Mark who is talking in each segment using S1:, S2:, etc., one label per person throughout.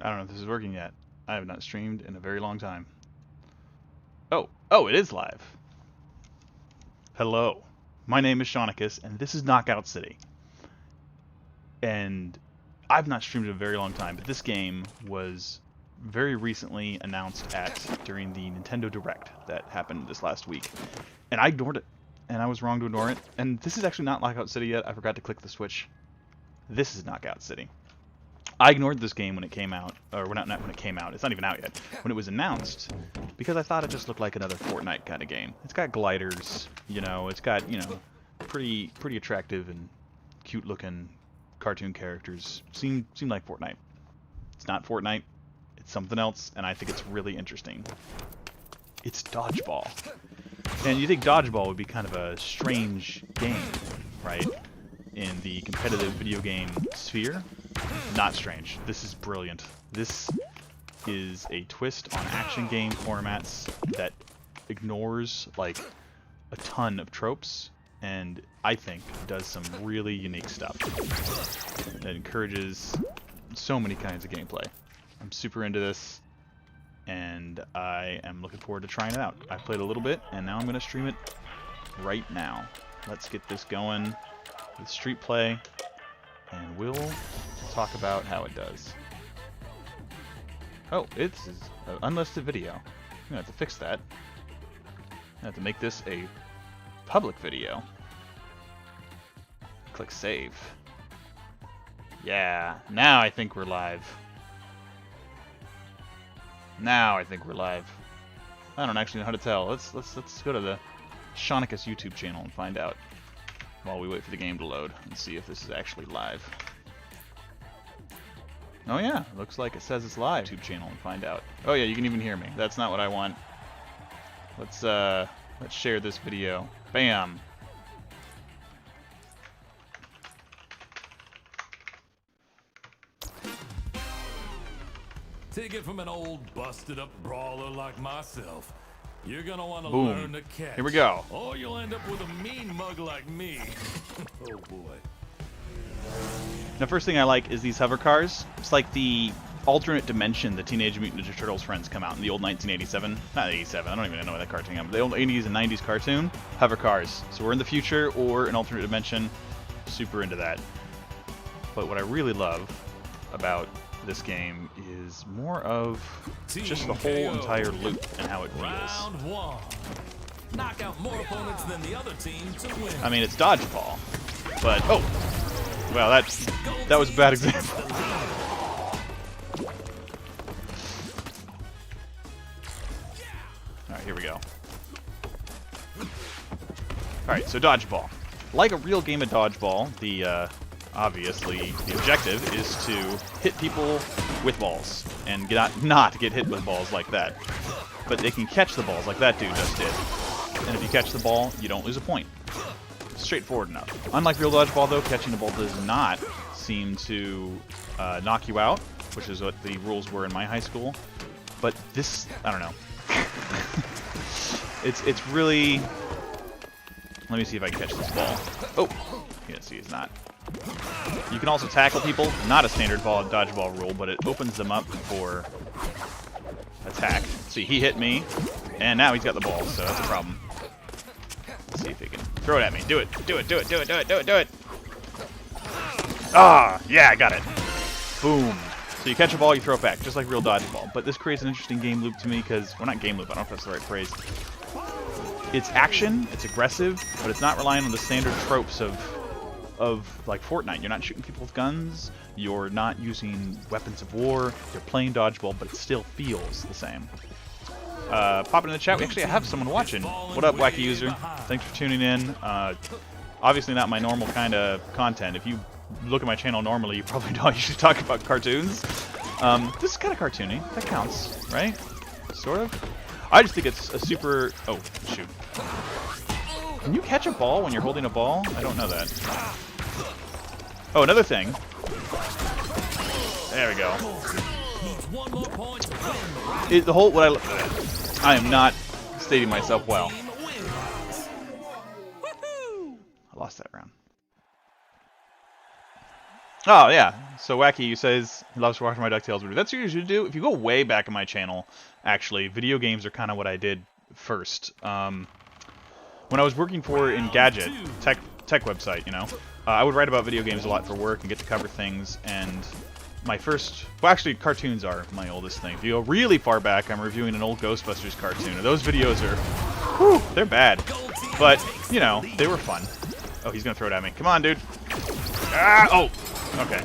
S1: I don't know if this is working yet. I have not streamed in a very long time. Oh, it is live. Hello. My name is Seaniccus, and this is Knockout City. And I've not streamed in a very long time, but this game was very recently announced during the Nintendo Direct that happened this last week. And I ignored it. And I was wrong to ignore it. And this is actually not Knockout City yet. I forgot to click the switch. This is Knockout City. I ignored this game when it came out, or not when it came out, it's not even out yet, when it was announced, because I thought it just looked like another Fortnite kind of game. It's got gliders, you know, it's got, you know, pretty attractive and cute looking cartoon characters. Seem like Fortnite. It's not Fortnite, it's something else, and I think it's really interesting. It's Dodgeball. And you think Dodgeball would be kind of a strange game, right? In the competitive video game sphere. Not strange. This is brilliant. This is a twist on action game formats that ignores like a ton of tropes and I think does some really unique stuff that encourages so many kinds of gameplay. I'm super into this and I am looking forward to trying it out. I played a little bit and now I'm going to stream it right now. Let's get this going with Street Play and we'll talk about how it does. Oh, it's an unlisted video. I'm gonna have to fix that. I have to make this a public video. Click save. Yeah, now I think we're live. Now I think we're live. I don't actually know how to tell. Let's go to the Seaniccus YouTube channel and find out while we wait for the game to load and see if this is actually live. Oh yeah, looks like it says it's live. YouTube channel and find out. Oh yeah, you can even hear me. That's not what I want. Let's share this video. Bam.
S2: Take it from an old busted up brawler like myself. You're gonna want to
S1: Boom.
S2: learn to catch.
S1: Here we go.
S2: Or you'll end up with a mean mug like me. Oh boy.
S1: The first thing I like is these hover cars. It's like the alternate dimension the Teenage Mutant Ninja Turtles friends come out in the old 1987. Not 87, I don't even know that cartoon came out. The old 80s and 90s cartoon. Hover cars. So we're in the future or an alternate dimension. Super into that. But what I really love about this game is more of just the whole entire loop and how it feels.
S2: Round one. Knock out more opponents than the other team to win.
S1: I mean, it's Dodgeball, but oh, well, that was a bad example. All right, here we go. All right, so Dodgeball, like a real game of Dodgeball, obviously, the objective is to hit people with balls and not get hit with balls like that. But they can catch the balls like that dude just did. And if you catch the ball, you don't lose a point. Straightforward enough. Unlike real Dodgeball, though, catching the ball does not seem to knock you out, which is what the rules were in my high school. But this, I don't know. It's really... Let me see if I can catch this ball. Oh! Yeah, see, it's not. You can also tackle people. Not a standard Dodgeball rule, but it opens them up for attack. See, he hit me, and now he's got the ball, so that's a problem. Let's see if he can throw it at me. Do it. Do it. Do it. Do it. Do it. Do it. Do it. Ah, yeah, I got it. Boom. So you catch a ball, you throw it back, just like real Dodgeball. But this creates an interesting game loop to me because, well, not game loop, I don't know if that's the right phrase. It's action, it's aggressive, but it's not relying on the standard tropes of like Fortnite. You're not shooting people with guns, you're not using weapons of war, you're playing Dodgeball, but it still feels the same. Pop it in the chat. We actually have someone watching. What up, Wacky User? Thanks for tuning in. Obviously not my normal kind of content. If you look at my channel normally, you probably know I usually talk about cartoons. This is kind of cartoony. That counts, right? Sort of. I just think it's a super... Oh, shoot. Can you catch a ball when you're holding a ball? I don't know that. Oh, another thing. There we go. The whole... I am not stating myself well. I lost that round. Oh, yeah. So Wacky says he loves watching my DuckTales videos. That's what you usually do. If you go way back in my channel, actually, video games are kind of what I did first. When I was working for Engadget, tech website, you know, I would write about video games a lot for work and get to cover things. And my first, well, actually, cartoons are my oldest thing. If you go really far back, I'm reviewing an old Ghostbusters cartoon. And those videos are, whew, they're bad, but you know, they were fun. Oh, he's gonna throw it at me. Come on, dude. Ah! Oh. Okay.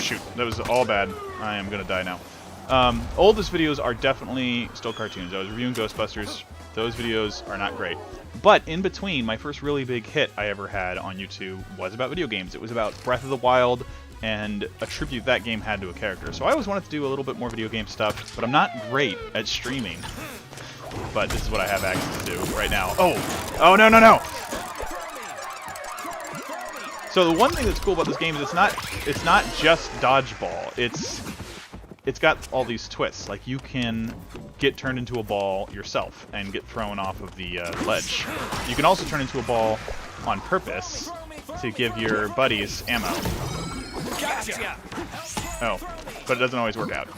S1: Shoot, that was all bad. I am gonna die now. Oldest videos are definitely still cartoons. I was reviewing Ghostbusters. Those videos are not great. But in between, my first really big hit I ever had on YouTube was about video games. It was about Breath of the Wild and a tribute that game had to a character. So I always wanted to do a little bit more video game stuff, but I'm not great at streaming. But this is what I have access to right now. Oh! Oh, no, no, no! So the one thing that's cool about this game is it's not just dodgeball. It's got all these twists. Like, you can get turned into a ball yourself and get thrown off of the ledge. You can also turn into a ball on purpose to give your buddies ammo. Oh, but it doesn't always work out.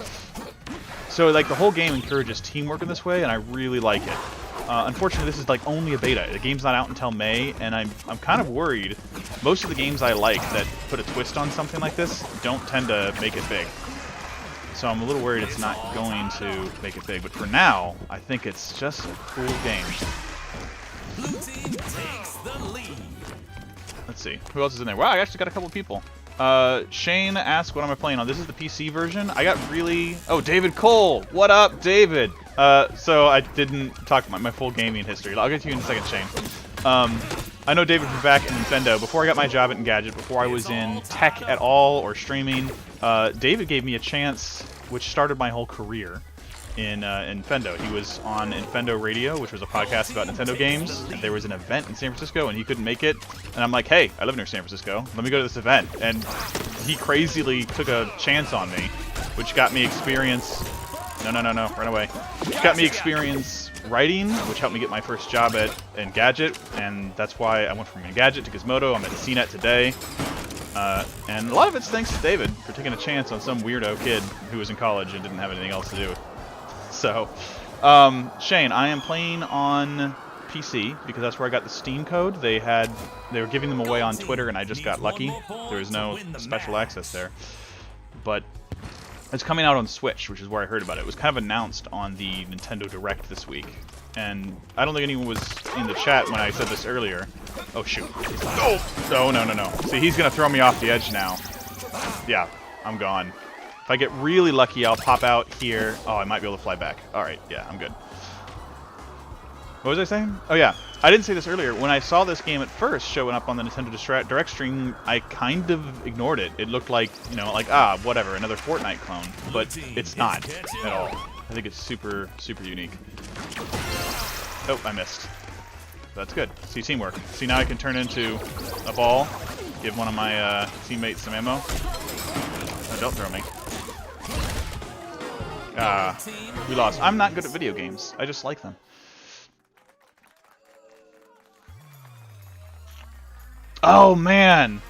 S1: So, like, the whole game encourages teamwork in this way, and I really like it. Unfortunately, this is, like, only a beta. The game's not out until May, and I'm kind of worried. Most of the games I like that put a twist on something like this don't tend to make it big. So I'm a little worried it's not going to make it big. But for now, I think it's just a cool game.
S2: Blue team takes the lead.
S1: Let's see. Who else is in there? Wow, I actually got a couple of people. Shane asked what am I playing on. This is the PC version. I got really... Oh, David Cole! What up, David? So I didn't talk about my full gaming history. I'll get to you in a second, Shane. I know David from back in Fendo. Before I got my job at Engadget, before I was in tech at all or streaming, David gave me a chance, which started my whole career in Fendo. He was on Fendo Radio, which was a podcast about Nintendo games. And there was an event in San Francisco, and he couldn't make it. And I'm like, hey, I live near San Francisco. Let me go to this event. And he crazily took a chance on me, which got me experience... No, run away. Which got me experience writing, which helped me get my first job at Engadget, and that's why I went from Engadget to Gizmodo. I'm at CNET today. And a lot of it's thanks to David for taking a chance on some weirdo kid who was in college and didn't have anything else to do. So, Shane, I am playing on PC because that's where I got the Steam code. They were giving them away on Twitter, and I just got lucky. There was no special access there. But it's coming out on Switch, which is where I heard about it. It was kind of announced on the Nintendo Direct this week. And I don't think anyone was in the chat when I said this earlier. Oh, shoot. Oh, no. See, he's going to throw me off the edge now. Yeah, I'm gone. If I get really lucky, I'll pop out here. Oh, I might be able to fly back. All right, yeah, I'm good. What was I saying? Oh, yeah. I didn't say this earlier. When I saw this game at first showing up on the Nintendo Direct stream, I kind of ignored it. It looked like, you know, like, whatever, another Fortnite clone. But it's not at all. I think it's super, super unique. Oh, I missed. That's good. See, teamwork. See, now I can turn into a ball, give one of my teammates some ammo. Oh, don't throw me. We lost. I'm not good at video games. I just like them. Oh, man!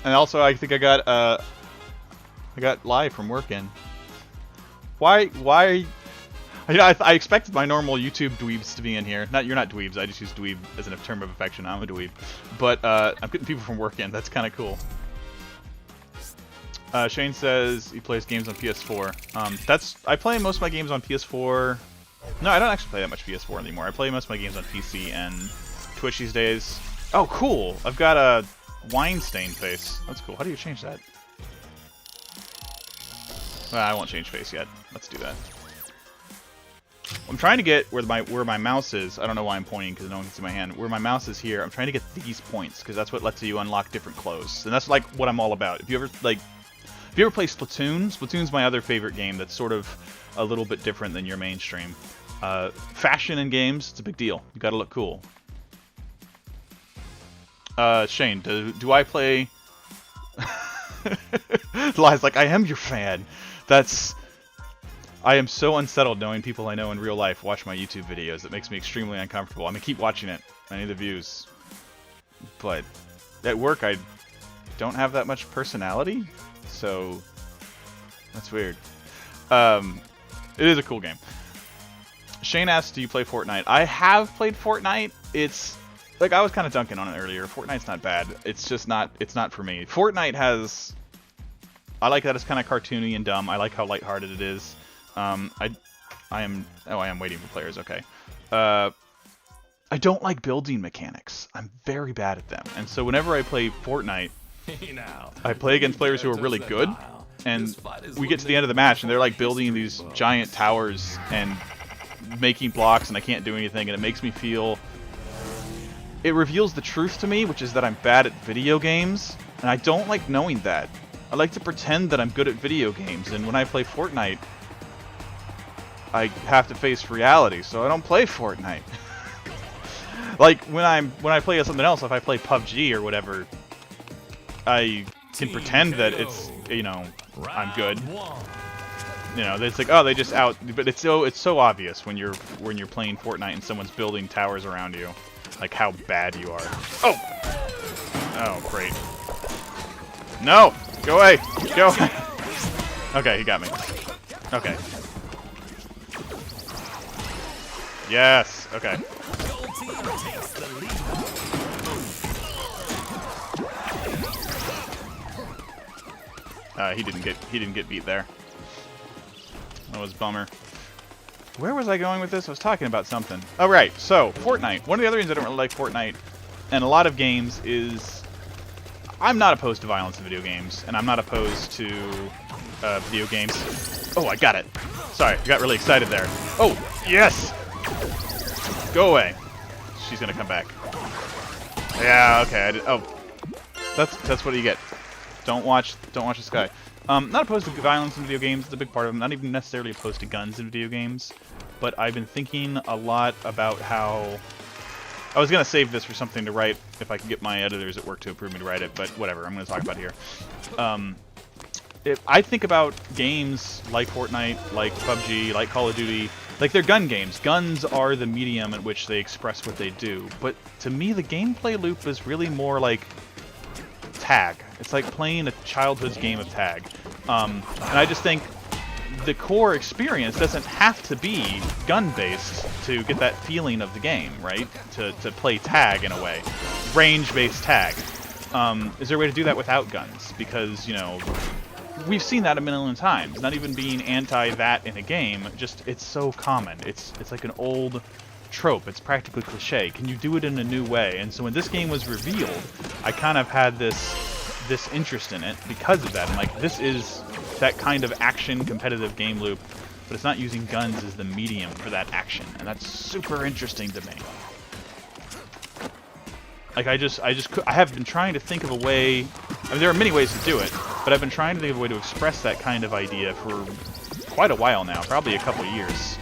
S1: And also, I think I got live from working. Why? You know, I expected my normal YouTube dweebs to be in here. You're not dweebs. I just use dweeb as a term of affection. I'm a dweeb. But I'm getting people from work in. That's kind of cool. Shane says he plays games on PS4. I play most of my games on PS4. No, I don't actually play that much PS4 anymore. I play most of my games on PC and Twitch these days. Oh, cool. I've got a wine stain face. That's cool. How do you change that? Well, I won't change face yet. Let's do that. I'm trying to get where my mouse is. I don't know why I'm pointing because no one can see my hand. Where my mouse is here, I'm trying to get these points because that's what lets you unlock different clothes. And that's like what I'm all about. If you ever play Splatoon, Splatoon's my other favorite game that's sort of a little bit different than your mainstream. Fashion in games, it's a big deal. You gotta look cool. Shane, do I play... Lies like, I am your fan. That's... I am so unsettled knowing people I know in real life watch my YouTube videos. It makes me extremely uncomfortable. I'm gonna keep watching it. I need the views. But at work, I don't have that much personality, so that's weird. It is a cool game. Shane asks, do you play Fortnite? I have played Fortnite. It's like I was kind of dunking on it earlier. Fortnite's not bad. It's just not. It's not for me. Fortnite has. I like that it's kind of cartoony and dumb. I like how lighthearted it is. I am. Oh, I am waiting for players. Okay. I don't like building mechanics. I'm very bad at them. And so whenever I play Fortnite, I play against players who are really good. And we get to the end of the match, and they're like building these giant towers and making blocks, and I can't do anything, and it makes me feel... It reveals the truth to me, which is that I'm bad at video games, and I don't like knowing that. I like to pretend that I'm good at video games, and when I play Fortnite, I have to face reality, so I don't play Fortnite. Like, when I play something else, if I play PUBG or whatever, I can pretend that it's, you know, I'm good. You know, it's like, oh, they just out, but it's so obvious when you're playing Fortnite and someone's building towers around you, like how bad you are. Oh, oh, great. No, go away, go. Okay, he got me. Okay. Yes. Okay. He didn't get beat there. That was a bummer. Where was I going with this? I was talking about something. Oh, right. So, Fortnite. One of the other reasons I don't really like Fortnite and a lot of games is I'm not opposed to violence in video games, and I'm not opposed to video games. Oh, I got it. Sorry, I got really excited there. Oh, yes! Go away. She's gonna come back. Yeah, okay. Oh, that's what you get. Don't watch this guy. Not opposed to violence in video games. It's a big part of them. Not even necessarily opposed to guns in video games. But I've been thinking a lot about how... I was going to save this for something to write if I could get my editors at work to approve me to write it. But whatever, I'm going to talk about it here. I think about games like Fortnite, like PUBG, like Call of Duty. Like, they're gun games. Guns are the medium in which they express what they do. But to me, the gameplay loop is really more like... tag. It's like playing a childhood's game of tag. And I just think the core experience doesn't have to be gun-based to get that feeling of the game, right? To play tag in a way. Range-based tag. Is there a way to do that without guns? Because, you know, we've seen that a million times. Not even being anti-that in a game, just, it's so common. It's like an old trope. It's practically cliche. Can you do it in a new way? And so when this game was revealed, I kind of had this interest in it because of that. I'm like, this is that kind of action competitive game loop, but it's not using guns as the medium for that action, and that's super interesting to me. Like, I have been trying to think of a way. I mean, there are many ways to do it, but I've been trying to think of a way to express that kind of idea for quite a while now, probably a couple of years.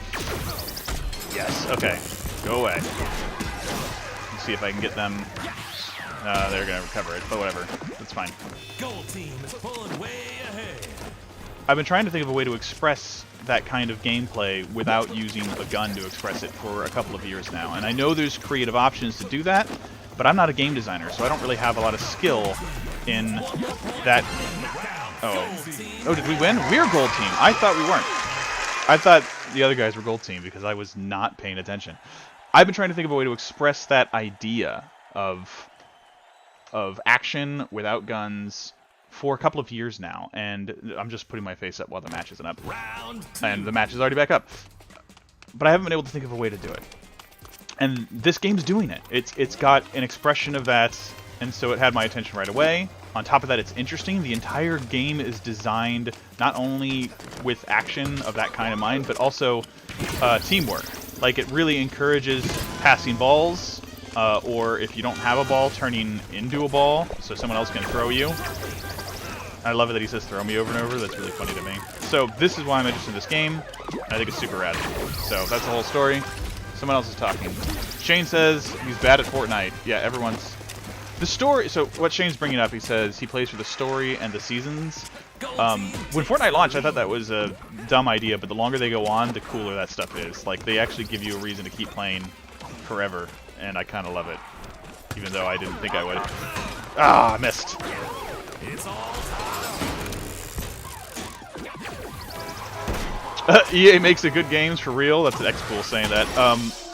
S1: Yes. Okay. Go away. Let's see if I can get them. They're gonna recover it, but whatever. That's fine.
S2: Gold team is pulling way ahead.
S1: I've been trying to think of a way to express that kind of gameplay without using a gun to express it for a couple of years now. And I know there's creative options to do that, but I'm not a game designer, so I don't really have a lot of skill in that. Oh, did we win? We're gold team. I thought we weren't. I thought the other guys were gold team because I was not paying attention. I've been trying to think of a way to express that idea of action without guns for a couple of years now, and I'm just putting my face up while the match isn't up. And the match is already back up. But I haven't been able to think of a way to do it. And this game's doing it. It's got an expression of that, and so it had my attention right away. On top of that, it's interesting. The entire game is designed not only with action of that kind of mind, but also teamwork. Like, it really encourages passing balls, or if you don't have a ball, turning into a ball so someone else can throw you. I love it that he says throw me over and over. That's really funny to me. So this is why I'm interested in this game. I think it's super rad. So that's the whole story. Someone else is talking. Shane says he's bad at Fortnite. Yeah, everyone's... The story... So what Shane's bringing up, he says he plays for the story and the seasons. When Fortnite launched, I thought that was a dumb idea, but the longer they go on, the cooler that stuff is. Like, they actually give you a reason to keep playing forever, and I kind of love it. Even though I didn't think I would. Ah, I missed. EA makes a good games for real. That's an X-Pool saying that.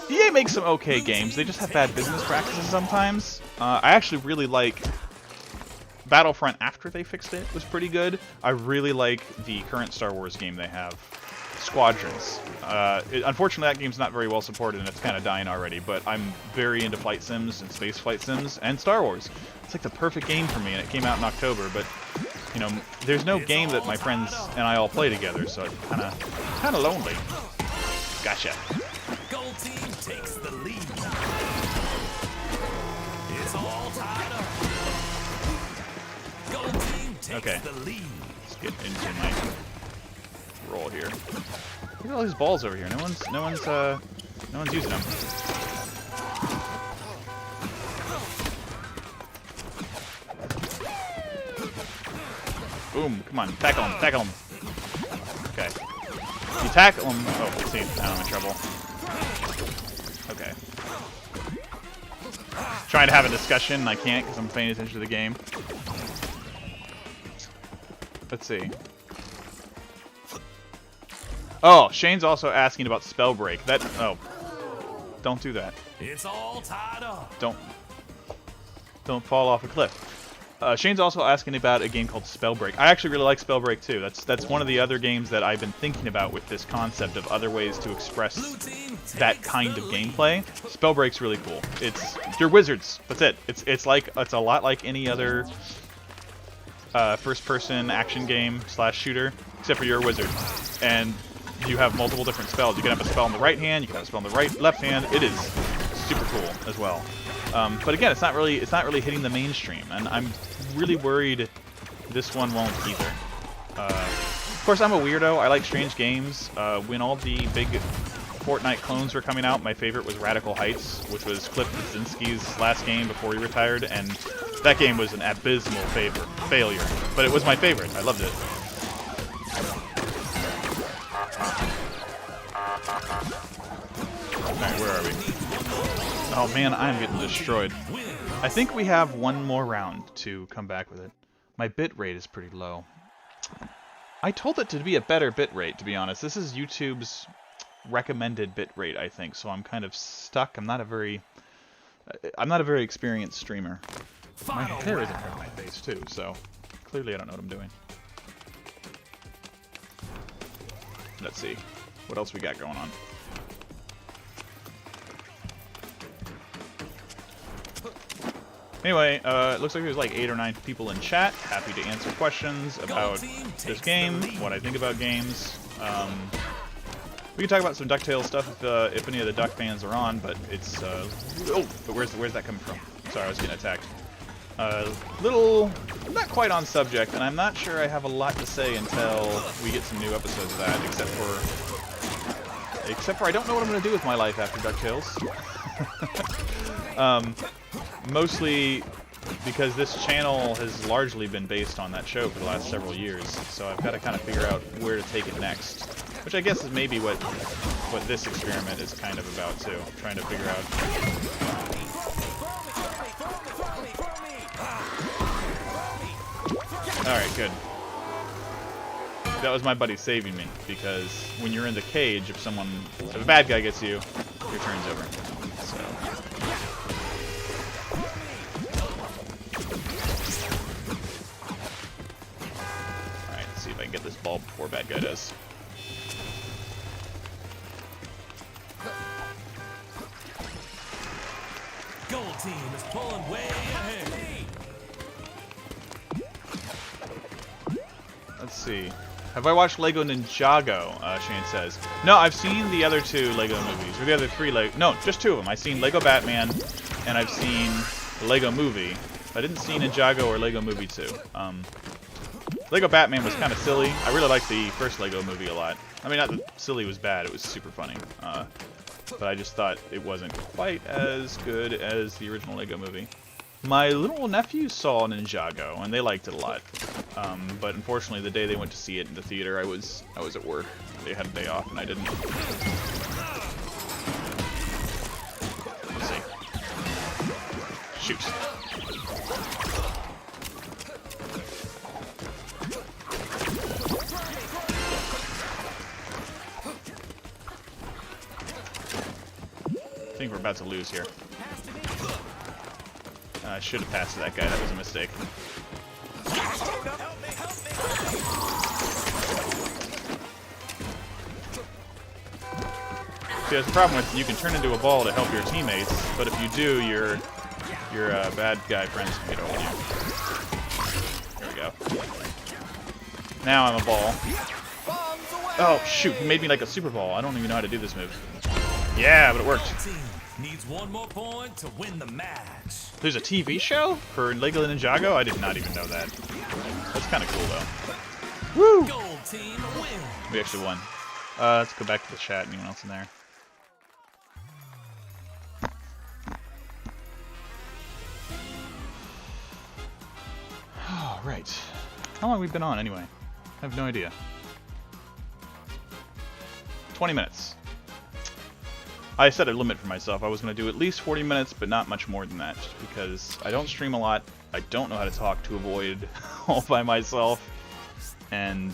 S1: EA makes some okay games. They just have bad business practices sometimes. I actually really like Battlefront after they fixed it was pretty good. I really like the current Star Wars game they have, Squadrons. Unfortunately, that game's not very well supported and it's kind of dying already, but I'm very into flight sims and space flight sims and Star Wars. It's like the perfect game for me, and it came out in October, but you know, there's no game that my friends and I all play together, so it's kind of lonely. Gotcha.
S2: Gold team takes the lead. It's all tied up. Gold team takes the lead.
S1: Let's get into my roll here. Look at all these balls over here. No one's using them. Boom! Come on, tackle him! Tackle him! Okay. You tackle him. Oh, see, now I'm in trouble. Okay. Trying to have a discussion, and I can't because I'm paying attention to the game. Let's see. Oh, Shane's also asking about spell break. Oh, don't do that.
S2: It's all tied up.
S1: Don't fall off a cliff. Shane's also asking about a game called Spellbreak. I actually really like Spellbreak too. That's one of the other games that I've been thinking about with this concept of other ways to express that kind of gameplay. Spellbreak's really cool. You're wizards. That's it. It's a lot like any other first-person action game / shooter, except for you're a wizard, and you have multiple different spells. You can have a spell in the right hand. You can have a spell in the left hand. It is super cool as well. But again, it's not really hitting the mainstream, and I'm really worried this one won't either. Of course, I'm a weirdo. I like strange games. When all the big Fortnite clones were coming out, my favorite was Radical Heights, which was Cliff Bleszinski's last game before he retired, and that game was an abysmal failure. But it was my favorite. I loved it. Alright, where are we? Oh man, I'm getting destroyed. I think we have one more round to come back with it. My bit rate is pretty low. I told it to be a better bit rate, to be honest. This is YouTube's recommended bit rate, I think, so I'm kind of stuck. I'm not a very experienced streamer. My hair is in front of my face too, so clearly I don't know what I'm doing. Let's see. What else we got going on? Anyway, it looks like there's like 8 or 9 people in chat. Happy to answer questions about this game, what I think about games. We can talk about some DuckTales stuff if any of the Duck fans are on, but it's but where's that coming from? Sorry, I was getting attacked. I'm not quite on subject, and I'm not sure I have a lot to say until we get some new episodes of that, except for I don't know what I'm going to do with my life after DuckTales. Mostly because this channel has largely been based on that show for the last several years, so I've got to kind of figure out where to take it next, which I guess is maybe what this experiment is kind of about too, trying to figure out. Alright, good. That was my buddy saving me, because when you're in the cage, if a bad guy gets you, your turn's over. So. Alright, let's see if I can get this ball before bad guy does.
S2: Gold team is pulling way ahead.
S1: Let's see. Have I watched Lego Ninjago? Shane says. No, I've seen the other 2 Lego movies. Or the other 3 Lego... No, just 2 of them. I've seen Lego Batman, and I've seen the Lego Movie. I didn't see Ninjago or Lego Movie 2. Lego Batman was kind of silly. I really liked the first Lego Movie a lot. I mean, not that silly was bad. It was super funny. But I just thought it wasn't quite as good as the original Lego Movie. My little nephews saw Ninjago, and they liked it a lot. But unfortunately, the day they went to see it in the theater, I was at work. They had a day off, and I didn't. Let's see. Shoot. I think we're about to lose here. I should have passed to that guy. That was a mistake. See, there's a problem with you can turn into a ball to help your teammates, but if you do, your bad guy friends can get over you. There we go. Now I'm a ball. Oh shoot! He made me like a super ball. I don't even know how to do this move. Yeah, but it worked.
S2: Needs one more point to win the match.
S1: There's a TV show for Lego Ninjago? I did not even know that. That's kind of cool though. Woo!
S2: Gold team win.
S1: We actually won. Let's go back to the chat. Anyone else in there? Oh, right. How long have we been on anyway? I have no idea. 20 minutes. I set a limit for myself. I was going to do at least 40 minutes, but not much more than that, just because I don't stream a lot. I don't know how to talk to avoid all by myself, and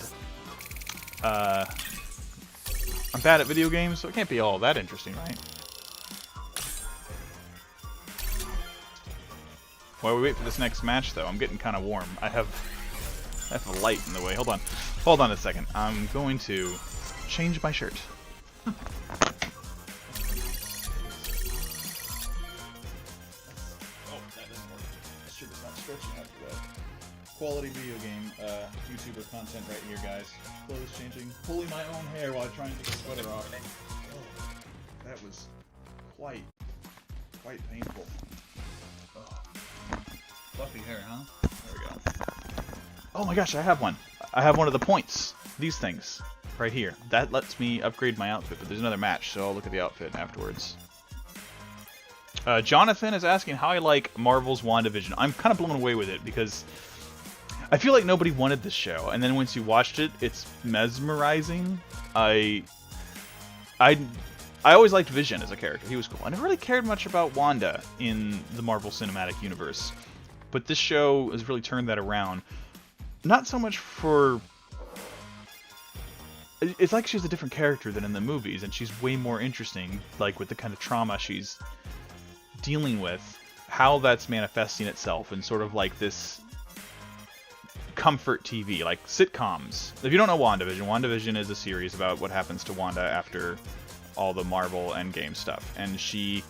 S1: I'm bad at video games, so it can't be all that interesting, right? While we wait for this next match, though, I'm getting kind of warm. I have a light in the way. Hold on a second. I'm going to change my shirt. Quality video game YouTuber content right here, guys. Clothes changing, pulling my own hair while trying to get the sweater off. Oh, that was quite painful. Oh. Fluffy hair, huh? There we go. Oh my gosh, I have one. I have one of the points. These things right here. That lets me upgrade my outfit, but there's another match, so I'll look at the outfit afterwards. Jonathan is asking how I like Marvel's WandaVision. I'm kind of blown away with it because I feel like nobody wanted this show, and then once you watched it, it's mesmerizing. I always liked Vision as a character. He was cool. I never really cared much about Wanda in the Marvel Cinematic Universe, but this show has really turned that around. Not so much for... It's like she's a different character than in the movies, and she's way more interesting, like with the kind of trauma she's dealing with, how that's manifesting itself in sort of like this comfort TV, like sitcoms. If you don't know WandaVision is a series about what happens to Wanda after all the Marvel Endgame stuff. And she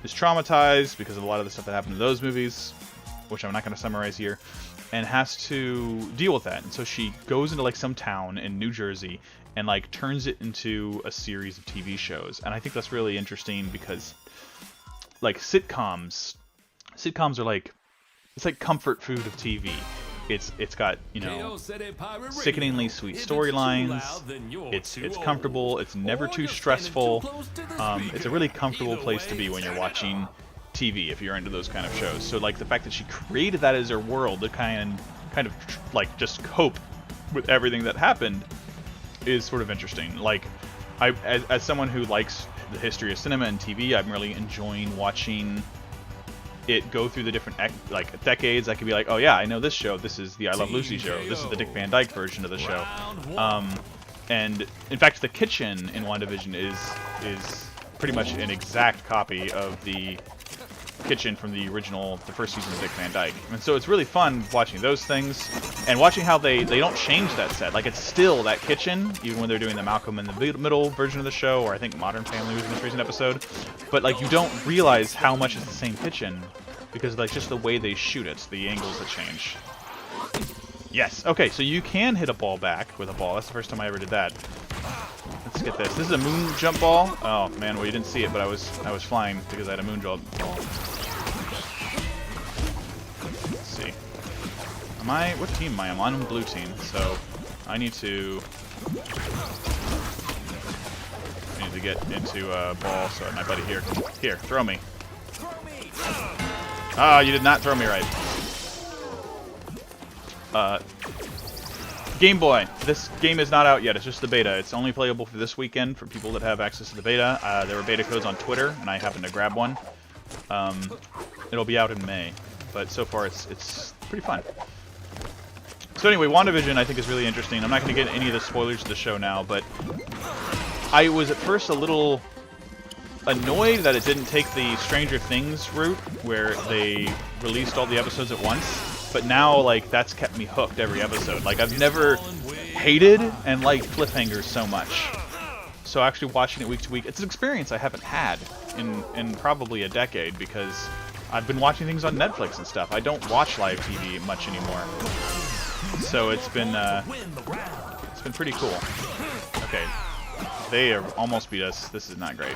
S1: is traumatized because of a lot of the stuff that happened in those movies, which I'm not going to summarize here, and has to deal with that. And so she goes into like some town in New Jersey and like turns it into a series of TV shows. And I think that's really interesting because like sitcoms are like, it's like comfort food of TV. It's got, you know, sickeningly sweet storylines. It's comfortable. It's never too stressful. It's a really comfortable place to be when you're watching TV if you're into those kind of shows. So like the fact that she created that as her world to kind of like just cope with everything that happened is sort of interesting. Like as someone who likes the history of cinema and TV, I'm really enjoying watching it go through the different like decades. I could be like, oh yeah, I know this show. This is the I Love Lucy show. This is the Dick Van Dyke version of the show. And in fact, the kitchen in WandaVision is pretty much an exact copy of the kitchen from the first season of Dick Van Dyke. And so it's really fun watching those things and watching how they don't change that set. Like it's still that kitchen, even when they're doing the Malcolm in the Middle version of the show, or I think Modern Family was the most recent episode. But like you don't realize how much it's the same kitchen because like just the way they shoot it, the angles that change. Yes. Okay, so you can hit a ball back with a ball. That's the first time I ever did that. Let's get this. This is a moon jump ball. Oh man, well you didn't see it, but I was flying because I had a moon jump ball. Let's see. What team am I? I'm on blue team, so I need to get into a ball so my buddy here can throw me. Ah, you did not throw me right. Game Boy. This game is not out yet. It's just the beta. It's only playable for this weekend for people that have access to the beta. There were beta codes on Twitter, and I happened to grab one. It'll be out in May, but so far it's pretty fun. So anyway, WandaVision I think is really interesting. I'm not going to get any of the spoilers of the show now, but I was at first a little annoyed that it didn't take the Stranger Things route, where they released all the episodes at once. But now, like, that's kept me hooked every episode. Like, I've never hated and liked cliffhangers so much. So actually watching it week to week, it's an experience I haven't had in probably a decade, because I've been watching things on Netflix and stuff. I don't watch live TV much anymore. So it's been pretty cool. Okay, they almost beat us. This is not great.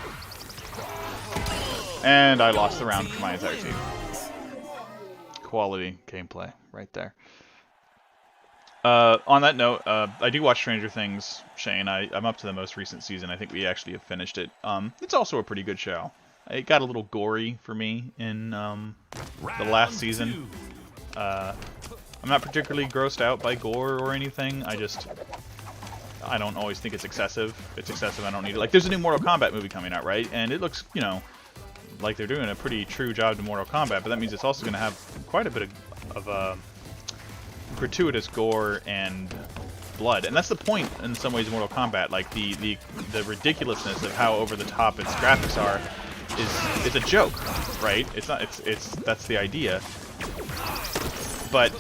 S1: And I lost the round for my entire team. Quality gameplay right there. On that note, I do watch Stranger Things, Shane. I'm up to the most recent season. I think we actually have finished it. It's also a pretty good show. It got a little gory for me in the last season. I'm not particularly grossed out by gore or anything. I don't always think it's excessive. It's excessive, I don't need it. Like, there's a new Mortal Kombat movie coming out, right? And it looks, you know, like they're doing a pretty true job to Mortal Kombat, but that means it's also going to have quite a bit of gratuitous gore and blood, and that's the point in some ways of Mortal Kombat. Like the ridiculousness of how over the top its graphics are is a joke, right? It's not. It's that's the idea. But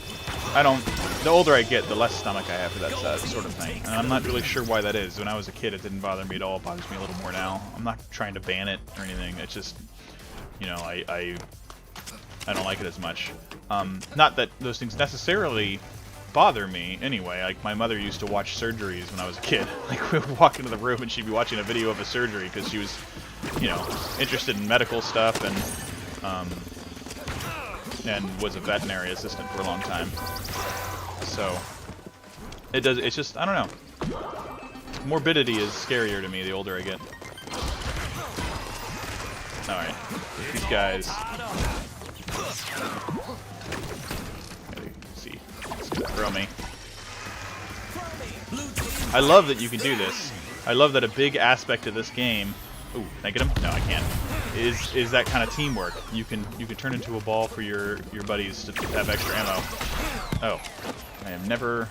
S1: I don't. The older I get, the less stomach I have for that sort of thing, and I'm not really sure why that is. When I was a kid, it didn't bother me at all. It bothers me a little more now. I'm not trying to ban it or anything. It's just, you know, I don't like it as much. Not that those things necessarily bother me anyway. Like, my mother used to watch surgeries when I was a kid. Like, we would walk into the room and she'd be watching a video of a surgery because she was, you know, interested in medical stuff and was a veterinary assistant for a long time. So it's just, I don't know. Morbidity is scarier to me the older I get. Alright, these guys. Let's see. It's gonna throw me. I love that you can do this. I love that a big aspect of this game. Ooh, can I get him? No, I can't. Is that kind of teamwork. You can turn into a ball for your buddies to have extra ammo. Oh, I have never,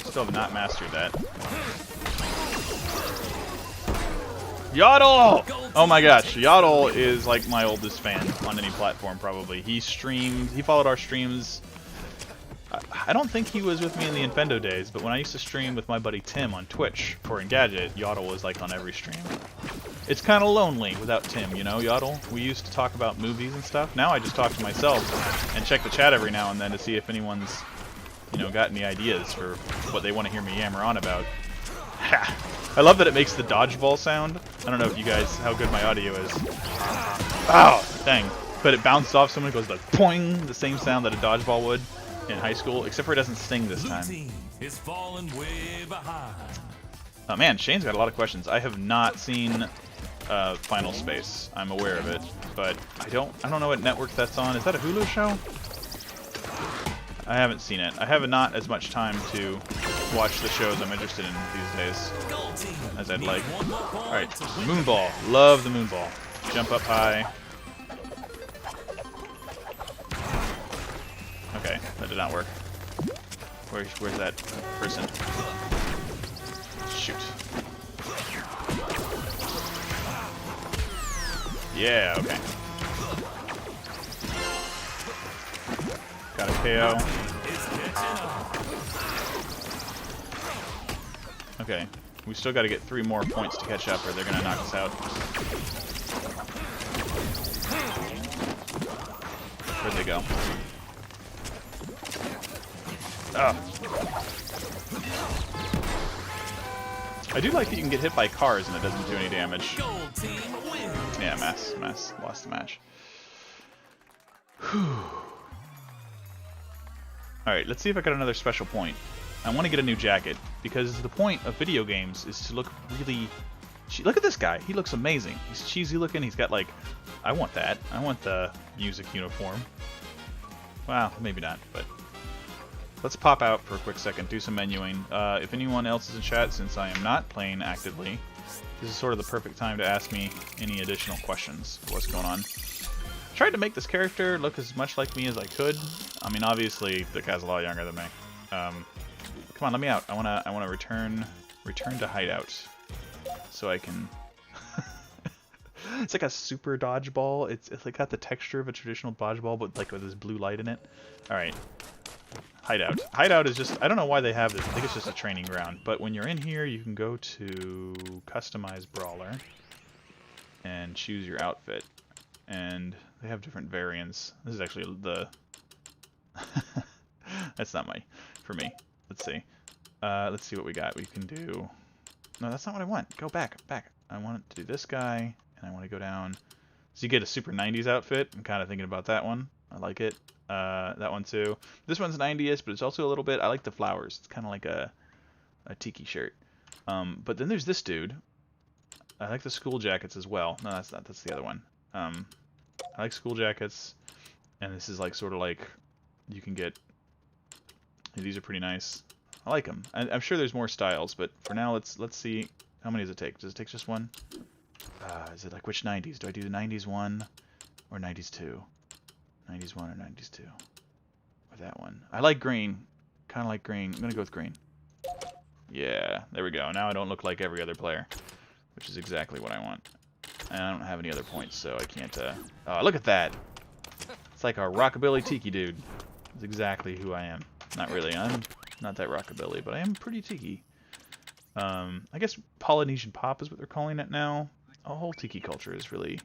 S1: still have not mastered that. Yaddle! Oh my gosh, Yaddle is like my oldest fan on any platform probably. He followed our streams. I don't think he was with me in the Infendo days, but when I used to stream with my buddy Tim on Twitch for Engadget, Yaddle was like on every stream. It's kind of lonely without Tim, you know, Yaddle? We used to talk about movies and stuff. Now I just talk to myself and check the chat every now and then to see if anyone's, you know, got any ideas for what they want to hear me yammer on about. Ha! I love that it makes the dodgeball sound. I don't know if you guys, how good my audio is. Oh, dang. But it bounced off someone, it goes like poing, the same sound that a dodgeball would in high school, except for it doesn't sting this time.
S2: Is falling way behind.
S1: Oh man, Shane's got a lot of questions. I have not seen Final Space. I'm aware of it, but I don't know what network that's on. Is that a Hulu show? I haven't seen it. I have not as much time to watch the shows I'm interested in these days as I'd like. Alright, Moonball. Love the Moonball. Jump up high. Okay, that did not work. Where's that person? Shoot. Yeah, okay. Got a KO. Okay, we still got to get 3 more points to catch up or they're going to knock us out. Where'd they go? Oh. I do like that you can get hit by cars and it doesn't do any damage. Yeah, mess. Lost the match. Whew. Alright, let's see if I got another special point. I want to get a new jacket, because the point of video games is to look really... Look at this guy. He looks amazing. He's cheesy looking. He's got, like... I want that. I want the music uniform. Well, maybe not, but... let's pop out for a quick second, do some menuing. If anyone else is in chat, since I am not playing actively, this is sort of the perfect time to ask me any additional questions. What's going on? Tried to make this character look as much like me as I could. I mean, obviously, the guy's a lot younger than me. Come on, let me out. I wanna return to Hideout, so I can. It's like a super dodgeball. It's like got the texture of a traditional dodgeball, but like with this blue light in it. All right, Hideout. Hideout is just, I don't know why they have this. I think it's just a training ground. But when you're in here, you can go to Customize Brawler and choose your outfit. And they have different variants. This is actually the... That's not for me. Let's see. Let's see what we got. We can do... No, that's not what I want. Go back. I want to do this guy, and I want to go down. So you get a super 90s outfit. I'm kind of thinking about that one. I like it. That one too. This one's 90s, but it's also a little bit... I like the flowers. It's kind of like a tiki shirt. But then there's this dude. I like the school jackets as well. No, that's not. That's the other one. I like school jackets, and this is like sort of like you can get. These are pretty nice. I like them. I'm sure there's more styles, but for now, let's see how many does it take. Does it take just one? Is it like which 90s? Do I do the 90s one or 90s two? 90s one or 90s two? Or that one? I like green. Kind of like green. I'm gonna go with green. Yeah, there we go. Now I don't look like every other player, which is exactly what I want. And I don't have any other points, so I can't, Oh, look at that! It's like a rockabilly tiki dude. That's exactly who I am. Not really, I'm not that rockabilly, but I am pretty tiki. I guess Polynesian pop is what they're calling it now. A whole tiki culture is really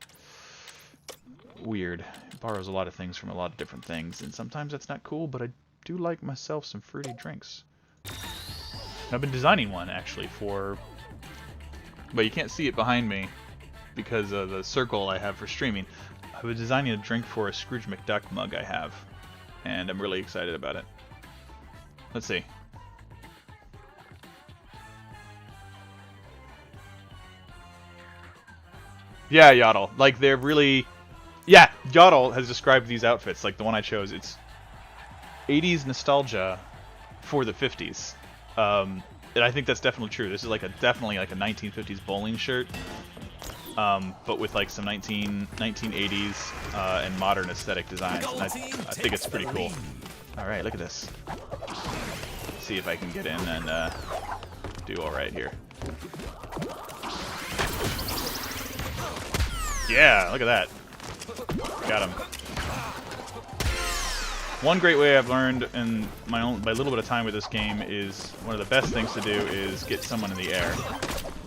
S1: weird. It borrows a lot of things from a lot of different things, and sometimes that's not cool, but I do like myself some fruity drinks. And I've been designing one, actually, for... But you can't see it behind me because of the circle I have for streaming. I was designing a drink for a Scrooge McDuck mug I have, and I'm really excited about it. Let's see. Yeah, Yodel. Like, they're really... Yeah, Yodel has described these outfits, like the one I chose. It's 80s nostalgia for the 50s. And I think that's definitely true. This is like definitely like a 1950s bowling shirt. But with like some 1980s and modern aesthetic designs. And I think it's pretty cool. Alright, look at this. Let's see if I can get in and do alright here. Yeah, look at that. Got him. One great way I've learned in my little bit of time with this game is one of the best things to do is get someone in the air.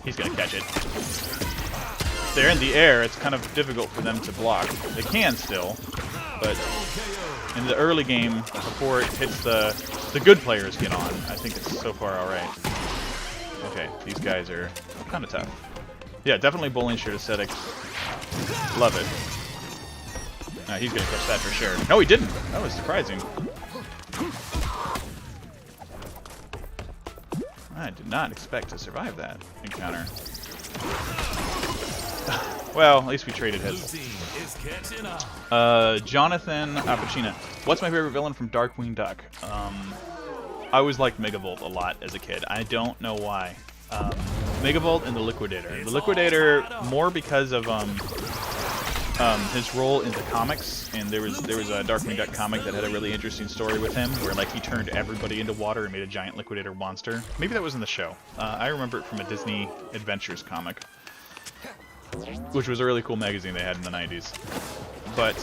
S1: He's gonna catch it. If they're in the air, it's kind of difficult for them to block. They can still, but in the early game, before it hits the good players get on, I think it's so far alright. Okay, these guys are kind of tough. Yeah, definitely bowling shirt aesthetic. Love it. He's gonna catch that for sure. No, he didn't. That was surprising. I did not expect to survive that encounter. Well, at least we traded hits. Jonathan Appuccina. What's my favorite villain from Darkwing Duck? I always liked Megavolt a lot as a kid. I don't know why. Megavolt and the Liquidator. The Liquidator more because of his role in the comics, and there was a Darkwing Duck comic that had a really interesting story with him, where like he turned everybody into water and made a giant Liquidator monster. Maybe that was in the show. I remember it from a Disney Adventures comic, which was a really cool magazine they had in the 90s. But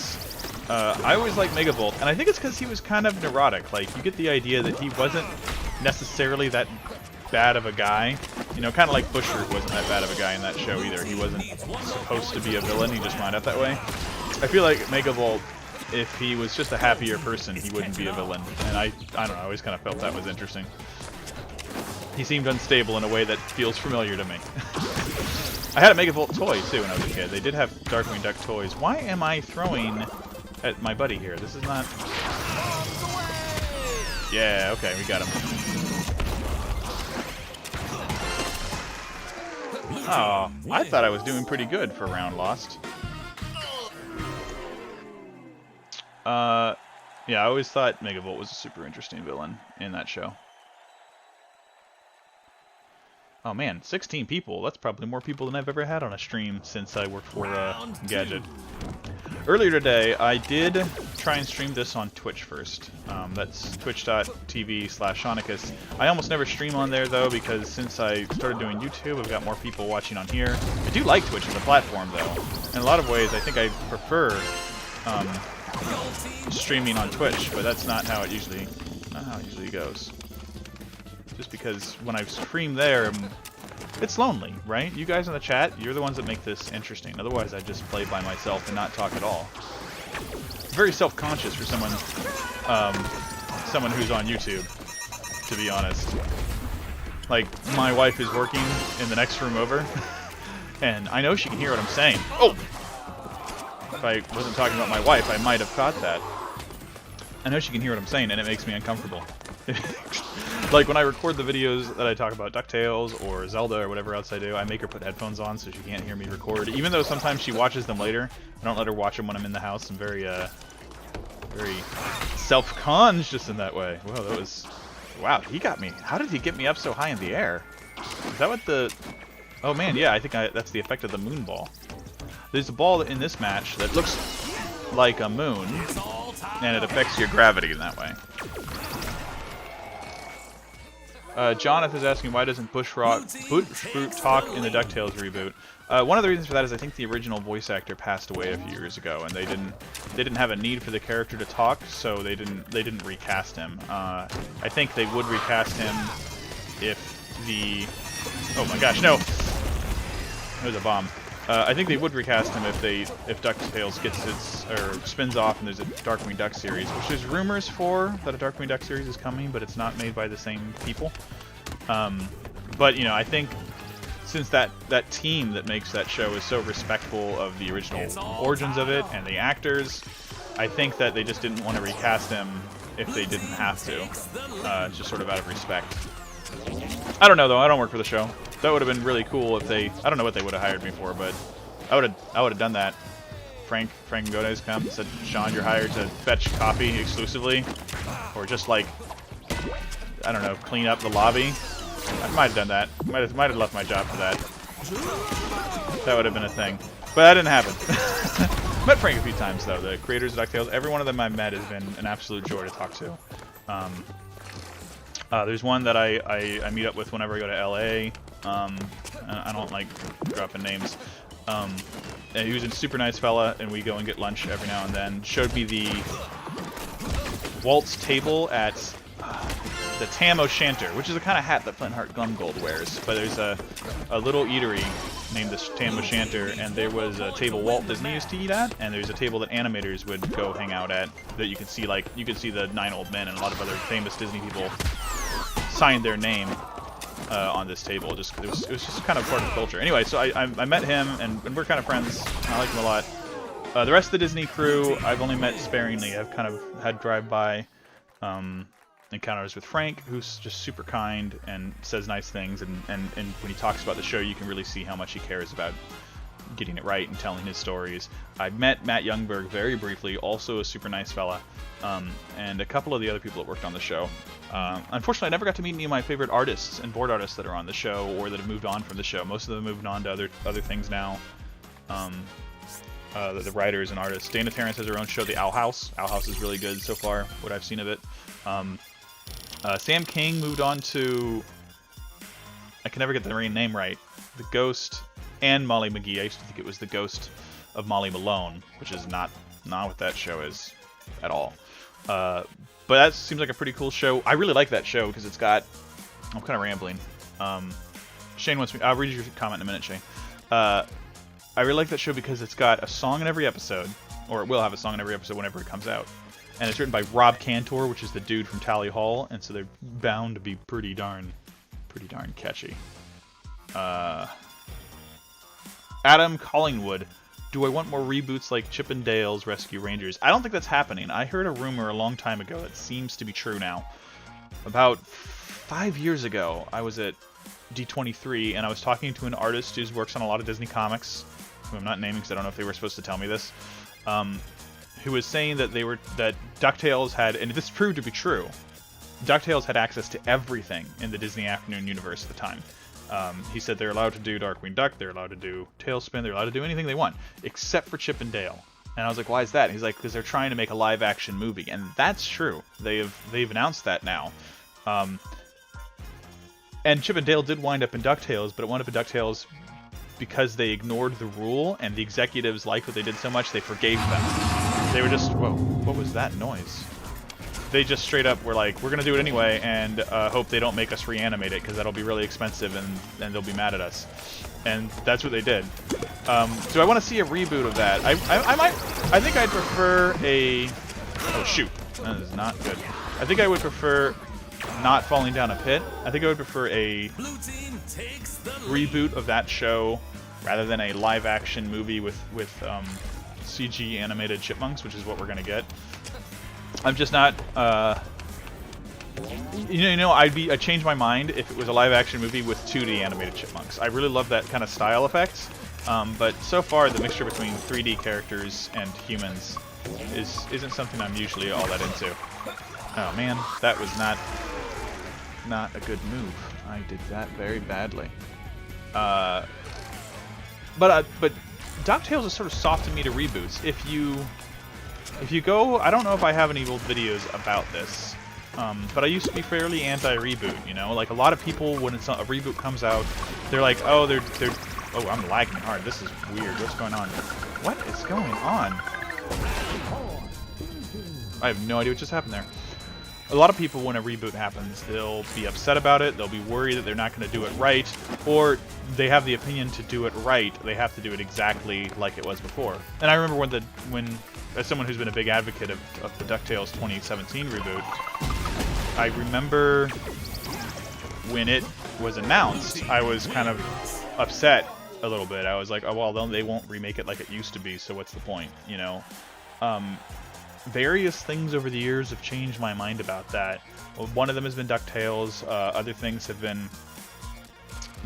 S1: I always liked Megavolt, and I think it's because he was kind of neurotic. Like, you get the idea that he wasn't necessarily that bad of a guy. You know, kind of like Busher wasn't that bad of a guy in that show either. He wasn't supposed to be a villain, he just wound up that way. I feel like Megavolt, if he was just a happier person, he wouldn't be a villain. And I don't know, I always kind of felt that was interesting. He seemed unstable in a way that feels familiar to me. I had a Megavolt toy, too, when I was a kid. They did have Darkwing Duck toys. Why am I throwing at my buddy here? This is not... Yeah, okay, we got him. Oh, I thought I was doing pretty good for round lost. Yeah, Yeah, I always thought Megavolt was a super interesting villain in that show. Oh man, 16 people. That's probably more people than I've ever had on a stream since I worked for Gadget. Earlier today, I did try and stream this on Twitch first. That's twitch.tv/Seaniccus. I almost never stream on there though, because since I started doing YouTube, I've got more people watching on here. I do like Twitch as a platform though. In a lot of ways, I think I prefer streaming on Twitch, but that's not how it usually goes. Just because when I stream there, it's lonely, right? You guys in the chat, you're the ones that make this interesting. Otherwise, I just play by myself and not talk at all. It's very self-conscious for someone who's on YouTube, to be honest. Like, my wife is working in the next room over, and I know she can hear what I'm saying. Oh! If I wasn't talking about my wife, I might have caught that. I know she can hear what I'm saying, and it makes me uncomfortable. Like, when I record the videos that I talk about DuckTales or Zelda or whatever else I do, I make her put headphones on so she can't hear me record. Even though sometimes she watches them later, I don't let her watch them when I'm in the house. I'm very self-conscious in that way. Whoa, that was... Wow, he got me. How did he get me up so high in the air? Is that what the... Oh man, yeah, I think that's the effect of the moon ball. There's a ball in this match that looks like a moon, and it affects your gravity in that way. Jonathan is asking, why doesn't Bushfruit talk in the DuckTales reboot? One of the reasons for that is I think the original voice actor passed away a few years ago, and they didn't have a need for the character to talk, so they didn't recast him. I think they would recast him if the... Oh my gosh, no! There's a bomb. I think they would recast him if DuckTales gets spins off and there's a Darkwing Duck series, which there's rumors for that a Darkwing Duck series is coming, but it's not made by the same people. But you know, I think since that team that makes that show is so respectful of the original origins of it and the actors, I think that they just didn't want to recast him if they didn't have to, just sort of out of respect. I don't know though. I don't work for the show. That would have been really cool if they... I don't know what they would have hired me for, but I would have done that. Frank and Godez come and said, Sean, you're hired to fetch coffee exclusively, or just like, I don't know, clean up the lobby. I might have done that. Might have left my job for that. That would have been a thing, but that didn't happen. Met Frank a few times though. The creators of DuckTales, every one of them I've met has been an absolute joy to talk to. There's one that I meet up with whenever I go to LA. I don't like dropping names. And he was a super nice fella, and we go and get lunch every now and then. Showed me the waltz table at the Tam O'Shanter, which is the kind of hat that Flintheart Glumgold wears. But there's a little eatery named the Tam O'Shanter, and there was a table Walt Disney used to eat at, and there's a table that animators would go hang out at that you could see, like, you could see the 9 Old Men and a lot of other famous Disney people signed their name on this table. It was just kind of part of the culture. Anyway, so I met him, and we're kind of friends. I like him a lot. The rest of the Disney crew, I've only met sparingly. I've kind of had drive-by encounters with Frank, who's just super kind and says nice things, and when he talks about the show, you can really see how much he cares about getting it right and telling his stories. I met Matt Youngberg very briefly, also a super nice fella, and a couple of the other people that worked on the show. Unfortunately, I never got to meet any of my favorite artists and board artists that are on the show or that have moved on from the show. Most of them moved on to other things now. The writers and artists. Dana Terrence has her own show, The Owl House. Owl House is really good so far, what I've seen of it. Sam King moved on to... I can never get the name right. The Ghost and Molly McGee. I used to think it was The Ghost of Molly Malone, which is not what that show is at all. But that seems like a pretty cool show. I really like that show because it's got... I'm kind of rambling. Shane wants me... I'll read your comment in a minute, Shane. I really like that show because it's got a song in every episode, or it will have a song in every episode whenever it comes out. And it's written by Rob Cantor, which is the dude from Tally Hall, and so they're bound to be pretty darn catchy. Adam Collingwood. Do I want more reboots like Chip and Dale's Rescue Rangers? I don't think that's happening. I heard a rumor a long time ago that seems to be true now. About 5 years ago, I was at D23, and I was talking to an artist who works on a lot of Disney comics, who I'm not naming because I don't know if they were supposed to tell me this, who was saying that that DuckTales had, and this proved to be true, DuckTales had access to everything in the Disney Afternoon universe at the time. He said they're allowed to do Darkwing Duck, they're allowed to do Tailspin, they're allowed to do anything they want, except for Chip and Dale. And I was like, why is that? And he's like, because they're trying to make a live-action movie, and that's true. They've announced that now. And Chip and Dale did wind up in DuckTales, but it wound up in DuckTales because they ignored the rule, and the executives liked what they did so much they forgave them. They were just, whoa, what was that noise? They just straight up were like, we're gonna do it anyway, and hope they don't make us reanimate it, because that'll be really expensive, and they'll be mad at us. And that's what they did. Do I want to see a reboot of that? I think I'd prefer a... Oh, shoot. That is not good. I think I would prefer not falling down a pit. I think I would prefer a reboot of that show rather than a live-action movie with CG animated chipmunks, which is what we're going to get. I'm just not... I'd change my mind if it was a live-action movie with 2D animated chipmunks. I really love that kind of style effects, but so far the mixture between 3D characters and humans isn't something I'm usually all that into. Oh man, that was not a good move. I did that very badly. But DuckTales is sort of soft to me to reboots. If you go, I don't know if I have any old videos about this. But I used to be fairly anti-reboot, you know? Like, a lot of people, when a reboot comes out, they're like, oh, oh, I'm lagging hard. This is weird. What's going on? What is going on? I have no idea what just happened there. A lot of people, when a reboot happens, they'll be upset about it, they'll be worried that they're not going to do it right, or they have the opinion to do it right, they have to do it exactly like it was before. And I remember when as someone who's been a big advocate of the DuckTales 2017 reboot, I remember when it was announced, I was kind of upset a little bit. I was like, oh, well, they won't remake it like it used to be, so what's the point, you know? Various things over the years have changed my mind about that. One of them has been DuckTales. Other things have been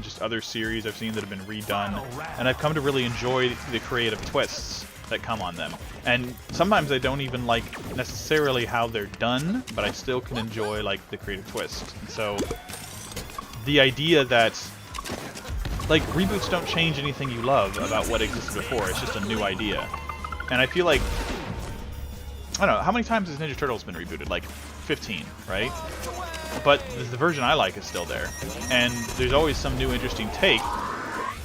S1: just other series I've seen that have been redone. And I've come to really enjoy the creative twists that come on them. And sometimes I don't even like necessarily how they're done, but I still can enjoy like the creative twist. And so the idea that like reboots don't change anything you love about what existed before. It's just a new idea. And I feel like, I don't know, how many times has Ninja Turtles been rebooted? Like 15, right? But the version I like is still there. And there's always some new interesting take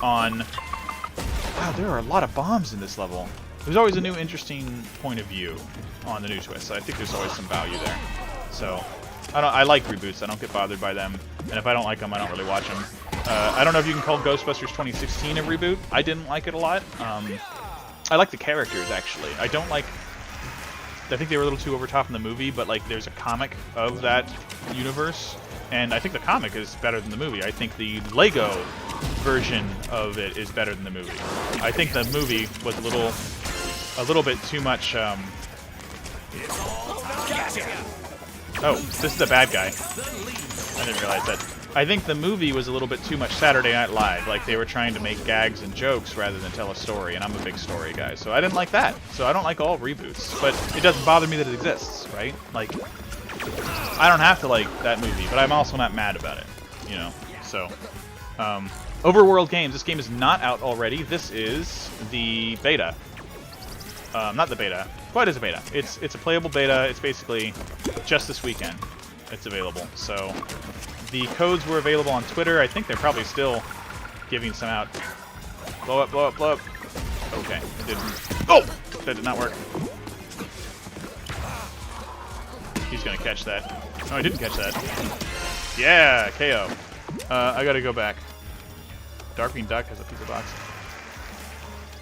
S1: on... Wow, there are a lot of bombs in this level. There's always a new interesting point of view on the new twist. I think there's always some value there. So, I like reboots. I don't get bothered by them. And if I don't like them, I don't really watch them. I don't know if you can call Ghostbusters 2016 a reboot. I didn't like it a lot. I like the characters, actually. I don't like... I think they were a little too over top in the movie, but like there's a comic of that universe, and I think the comic is better than the movie. I think the Lego version of it is better than the movie. I think the movie was a little bit too much. Oh, this is a bad guy. I didn't realize that. I think the movie was a little bit too much Saturday Night Live. Like, they were trying to make gags and jokes rather than tell a story, and I'm a big story guy, so I didn't like that. So I don't like all reboots, but it doesn't bother me that it exists, right? Like, I don't have to like that movie, but I'm also not mad about it, you know? So, Overworld Games, this game is not out already. This is the beta. Not the beta. Well, it is a beta. It's a playable beta. It's basically just this weekend it's available, so... The codes were available on Twitter. I think they're probably still giving some out. Blow up, blow up, blow up. Okay, it didn't. Oh! That did not work. He's gonna catch that. No, I didn't catch that. Yeah, KO. I gotta go back. Darkwing Duck has a pizza box.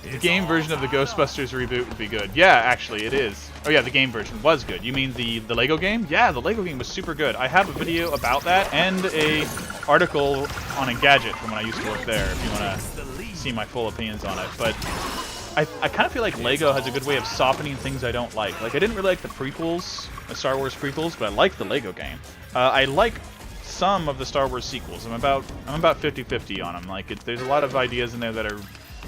S1: The game version of the Ghostbusters reboot would be good. Yeah, actually, it is. Oh yeah, the game version was good. You mean the Lego game? Yeah, the Lego game was super good. I have a video about that and a article on Engadget from when I used to work there, if you want to see my full opinions on it. But I kind of feel like Lego has a good way of softening things I don't like. Like, I didn't really like the prequels, the Star Wars prequels, but I like the Lego game. I like some of the Star Wars sequels. I'm about 50-50 on them. Like, there's a lot of ideas in there that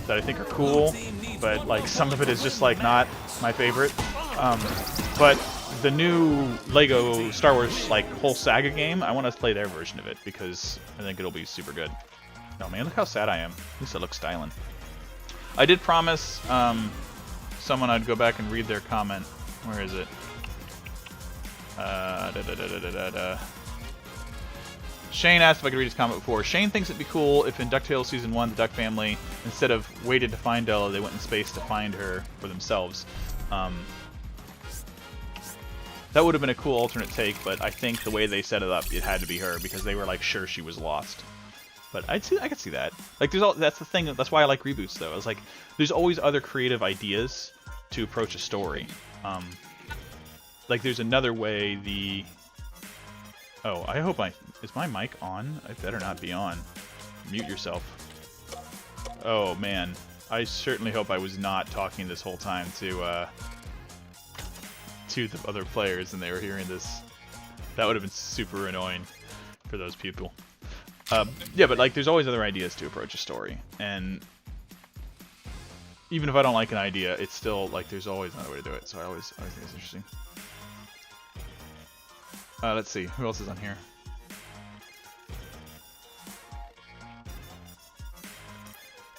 S1: I think are cool, but like some of it is just like not my favorite. But the new Lego Star Wars like whole saga game, I want to play their version of it because I think it'll be super good. Oh man, look how sad I am. At least it looks styling. I did promise someone I'd go back and read their comment. Where is it? Shane asked if I could read his comment before. Shane thinks it'd be cool if in DuckTales Season 1, the Duck family, instead of waited to find Ella, they went in space to find her for themselves. That would have been a cool alternate take, but I think the way they set it up, it had to be her because they were like sure she was lost. But I could see that. Like, that's the thing. That's why I like reboots, though. It's like there's always other creative ideas to approach a story. Like there's another way. Oh, I hope is my mic on? I better not be on. Mute yourself. Oh man, I certainly hope I was not talking this whole time to the other players and they were hearing this. That would have been super annoying for those people. Yeah, but like there's always other ideas to approach a story, and even if I don't like an idea, it's still like there's always another way to do it. So I always think it's interesting. Let's see, who else is on here?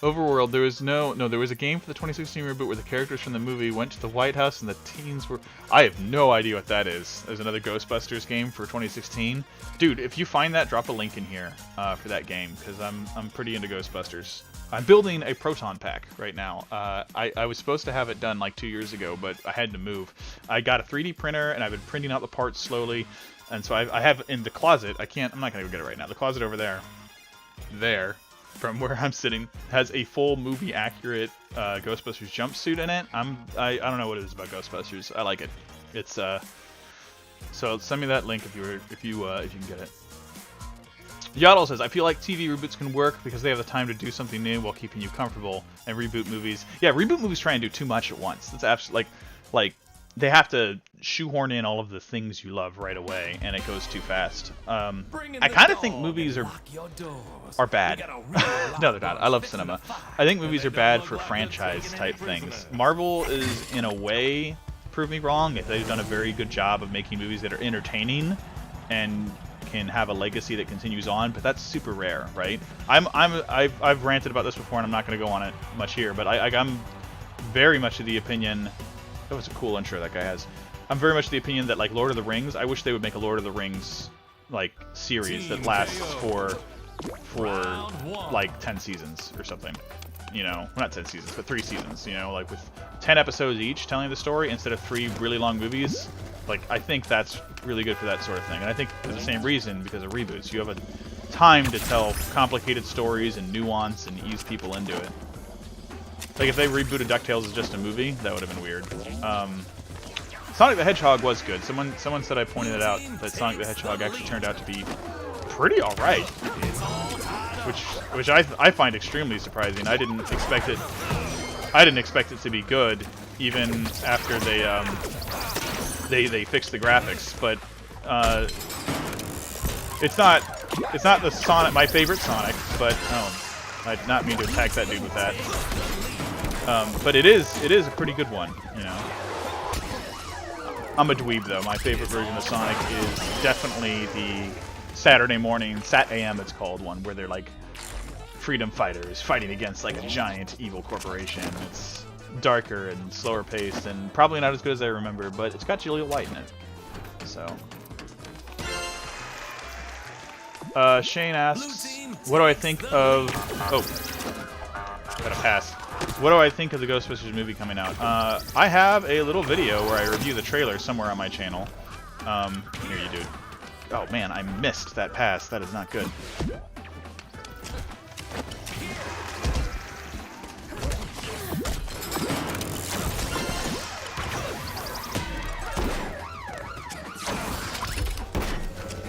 S1: Overworld, there was there was a game for the 2016 reboot where the characters from the movie went to the White House and the teens were... I have no idea what that is. There's another Ghostbusters game for 2016. Dude, if you find that, drop a link in here for that game, because I'm pretty into Ghostbusters. I'm building a proton pack right now. I was supposed to have it done like 2 years ago, but I had to move. I got a 3D printer, and I've been printing out the parts slowly, and so I have in the closet, I'm not going to go get it right now. The closet over there, from where I'm sitting, has a full movie accurate Ghostbusters jumpsuit in it. I don't know what it is about Ghostbusters. I like it. It's so send me that link if you can get it. Yaddle says, I feel like TV reboots can work because they have the time to do something new while keeping you comfortable, and reboot movies. Yeah, reboot movies try and do too much at once. That's absolutely like they have to shoehorn in all of the things you love right away, and it goes too fast. I kind of think movies are bad. No, they're not. I love cinema. I think movies are bad for franchise type things. Marvel is, in a way, prove me wrong. They've done a very good job of making movies that are entertaining and can have a legacy that continues on, but that's super rare, right? I've ranted about this before, and I'm not going to go on it much here, but I'm very much of the opinion. That was a cool intro that guy has. I'm very much of the opinion that, like, Lord of the Rings, I wish they would make a Lord of the Rings like series that lasts for like 10 seasons or something. You know, well, not 10 seasons, but 3 seasons, you know, like with 10 episodes each telling the story instead of 3 really long movies. Like, I think that's really good for that sort of thing. And I think for the same reason, because of reboots, you have a time to tell complicated stories and nuance and ease people into it. Like, if they rebooted DuckTales as just a movie, that would have been weird. Sonic the Hedgehog was good. Someone said I pointed it out, that Sonic the Hedgehog actually turned out to be pretty alright. Which I find extremely surprising. I didn't expect it to be good, even after they fixed the graphics. But it's not the Sonic, my favorite Sonic, but I did not mean to attack that dude with that. But it is a pretty good one, you know. I'm a dweeb though. My favorite version of Sonic is definitely the Saturday morning, Sat AM it's called, one where they're like freedom fighters fighting against like a giant evil corporation. It's darker and slower paced and probably not as good as I remember, but it's got Julia White in it. So Shane asks, what do I think of... Oh, gotta pass. What do I think of the Ghostbusters movie coming out? I have a little video where I review the trailer somewhere on my channel. Here you do. Oh man, I missed that pass. That is not good.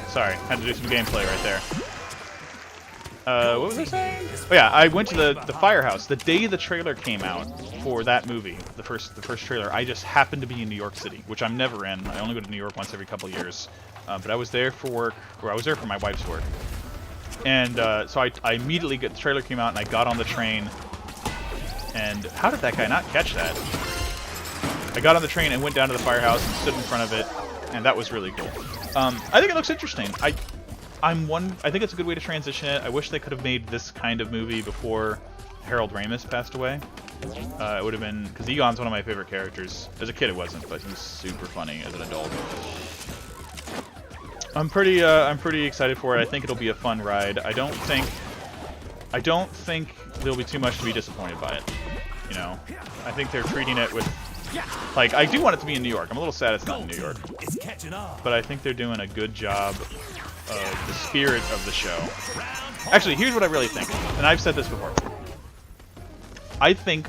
S1: Sorry, had to do some gameplay right there. What was I saying? Oh yeah, I went to the firehouse the day the trailer came out for that movie, the first trailer. I just happened to be in New York City, which I'm never in. I only go to New York once every couple of years. But I was there for work, or I was there for my wife's work. And so I immediately the trailer came out, and I got on the train. And how did that guy not catch that? I got on the train and went down to the firehouse and stood in front of it, and that was really cool. I think it looks interesting. I think it's a good way to transition it. I wish they could have made this kind of movie before Harold Ramis passed away. It would have been, because Egon's one of my favorite characters. As a kid, it wasn't, but he's super funny as an adult. I'm pretty excited for it. I think it'll be a fun ride. I don't think there'll be too much to be disappointed by it. You know, I think they're treating it with, like, I do want it to be in New York. I'm a little sad it's not in New York, but I think they're doing a good job of the spirit of the show. Actually, here's what I really think, and I've said this before. I think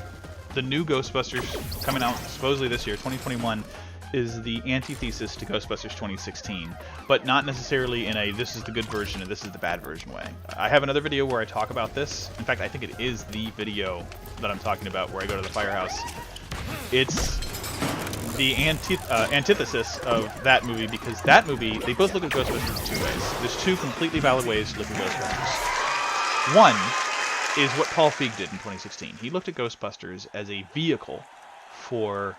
S1: the new Ghostbusters coming out supposedly this year, 2021, is the antithesis to Ghostbusters 2016, but not necessarily in a this is the good version and this is the bad version way. I have another video where I talk about this. In fact, I think it is the video that I'm talking about where I go to the firehouse. It's the antithesis of that movie, because that movie, they both look at Ghostbusters two ways. There's two completely valid ways to look at Ghostbusters. One is what Paul Feig did in 2016. He looked at Ghostbusters as a vehicle for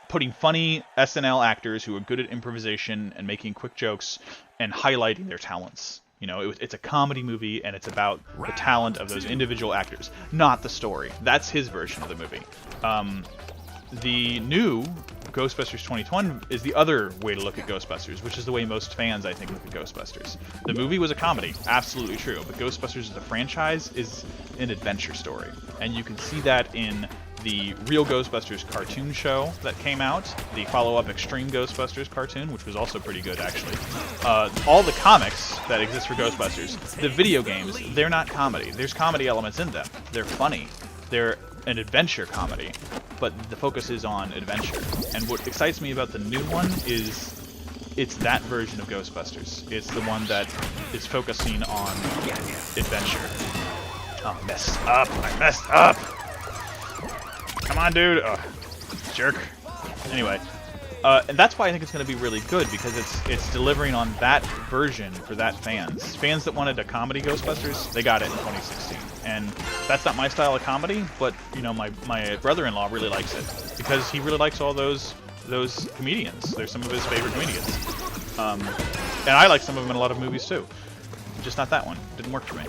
S1: putting funny SNL actors who are good at improvisation and making quick jokes and highlighting their talents. You know, it's a comedy movie, and it's about the talent of those individual actors, not the story. That's his version of the movie. The new Ghostbusters 2020 is the other way to look at Ghostbusters, which is the way most fans, I think, look at Ghostbusters. The movie was a comedy, absolutely true, but Ghostbusters as a franchise is an adventure story. And you can see that in the Real Ghostbusters cartoon show that came out, the follow-up Extreme Ghostbusters cartoon, which was also pretty good, actually. All the comics that exist for Ghostbusters, the video games, they're not comedy. There's comedy elements in them. They're funny. They're an adventure comedy, but the focus is on adventure. And what excites me about the new one is it's that version of Ghostbusters. It's the one that is focusing on adventure. Oh, I messed up! Come on, dude! Oh, jerk. Anyway, and that's why I think it's going to be really good, because it's delivering on that version for that fans. Fans that wanted a comedy Ghostbusters, they got it in 2016. And that's not my style of comedy, but you know, my brother-in-law really likes it because he really likes all those comedians. They're some of his favorite comedians, and I like some of them in a lot of movies too. Just not that one. Didn't work for me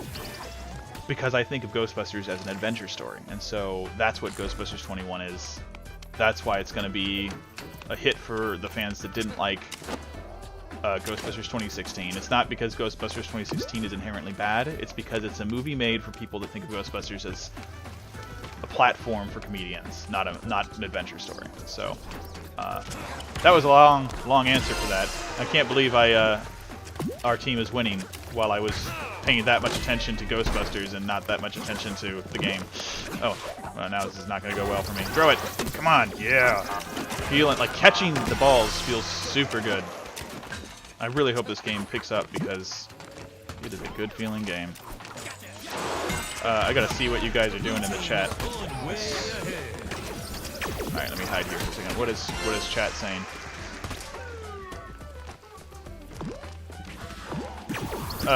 S1: because I think of Ghostbusters as an adventure story, and so that's what Ghostbusters 21 is. That's why it's going to be a hit for the fans that didn't like Ghostbusters 2016. It's not because Ghostbusters 2016 is inherently bad. It's because it's a movie made for people that think of Ghostbusters as a platform for comedians, not an adventure story. So that was a long answer for that. I can't believe our team is winning while I was paying that much attention to Ghostbusters and not that much attention to the game. Oh, well, now this is not going to go well for me. Throw it! Come on! Yeah! Feeling like catching the balls feels super good. I really hope this game picks up because it is a good feeling game. I gotta see what you guys are doing in the chat. Alright, let me hide here for a second. What is chat saying?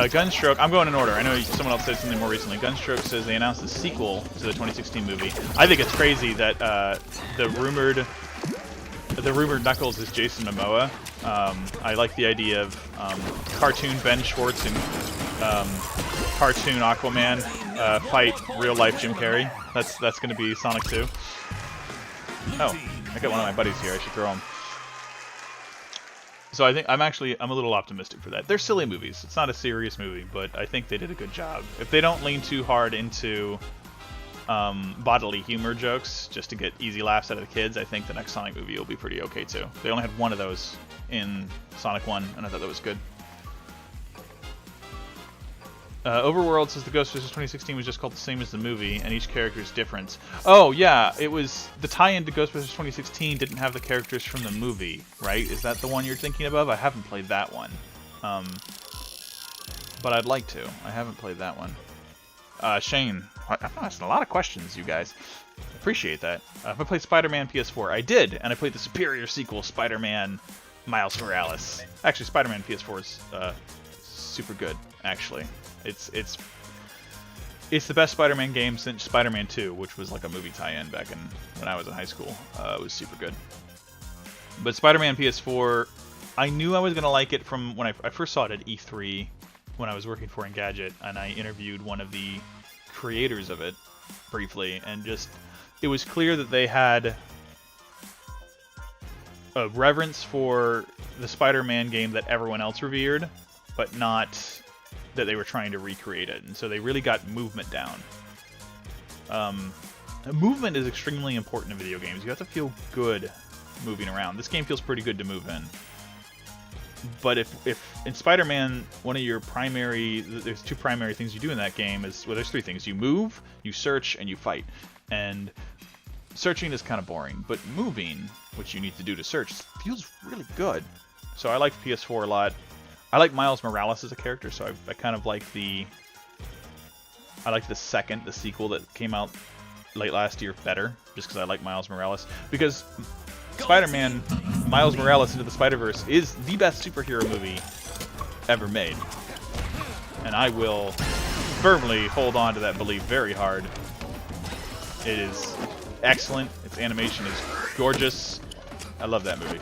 S1: Gunstroke, I'm going in order. I know someone else said something more recently. Gunstroke says they announced a sequel to the 2016 movie. I think it's crazy that the rumored Knuckles is Jason Momoa. I like the idea of cartoon Ben Schwartz and cartoon Aquaman fight real life Jim Carrey. That's going to be Sonic 2. Oh, I got one of my buddies here. I should throw him. So I think I'm a little optimistic for that. They're silly movies. It's not a serious movie, but I think they did a good job. If they don't lean too hard into bodily humor jokes just to get easy laughs out of the kids, I think the next Sonic movie will be pretty okay too. They only had one of those in Sonic 1, and I thought that was good. Overworld says the Ghostbusters 2016 was just called the same as the movie, and each character is different. Oh yeah, it was the tie-in to Ghostbusters 2016 didn't have the characters from the movie, right? Is that the one you're thinking of? I haven't played that one, but I'd like to. I haven't played that one. Shane, I've asked a lot of questions, you guys. Appreciate that. If I played Spider-Man PS4, I did, and I played the superior sequel, Spider-Man Miles Morales. Actually, Spider-Man PS4 is super good, actually. It's the best Spider-Man game since Spider-Man 2, which was like a movie tie-in back when I was in high school. It was super good. But Spider-Man PS4, I knew I was gonna like it from when I first saw it at E3 when I was working for Engadget, and I interviewed one of the creators of it briefly, and just it was clear that they had a reverence for the Spider-Man game that everyone else revered, but not that they were trying to recreate it. And so they really got movement down. Movement is extremely important in video games. You have to feel good moving around. This game feels pretty good to move in. But if in Spider-Man, one of your there's two primary things you do in that game is, well, there's three things. You move, you search, and you fight. And searching is kind of boring, but moving, which you need to do to search, feels really good. So I like PS4 a lot. I like Miles Morales as a character, so I kind of like the sequel that came out late last year better, just because I like Miles Morales. Because Spider-Man, Miles Morales Into the Spider-Verse is the best superhero movie ever made. And I will firmly hold on to that belief very hard. It is excellent. Its animation is gorgeous. I love that movie.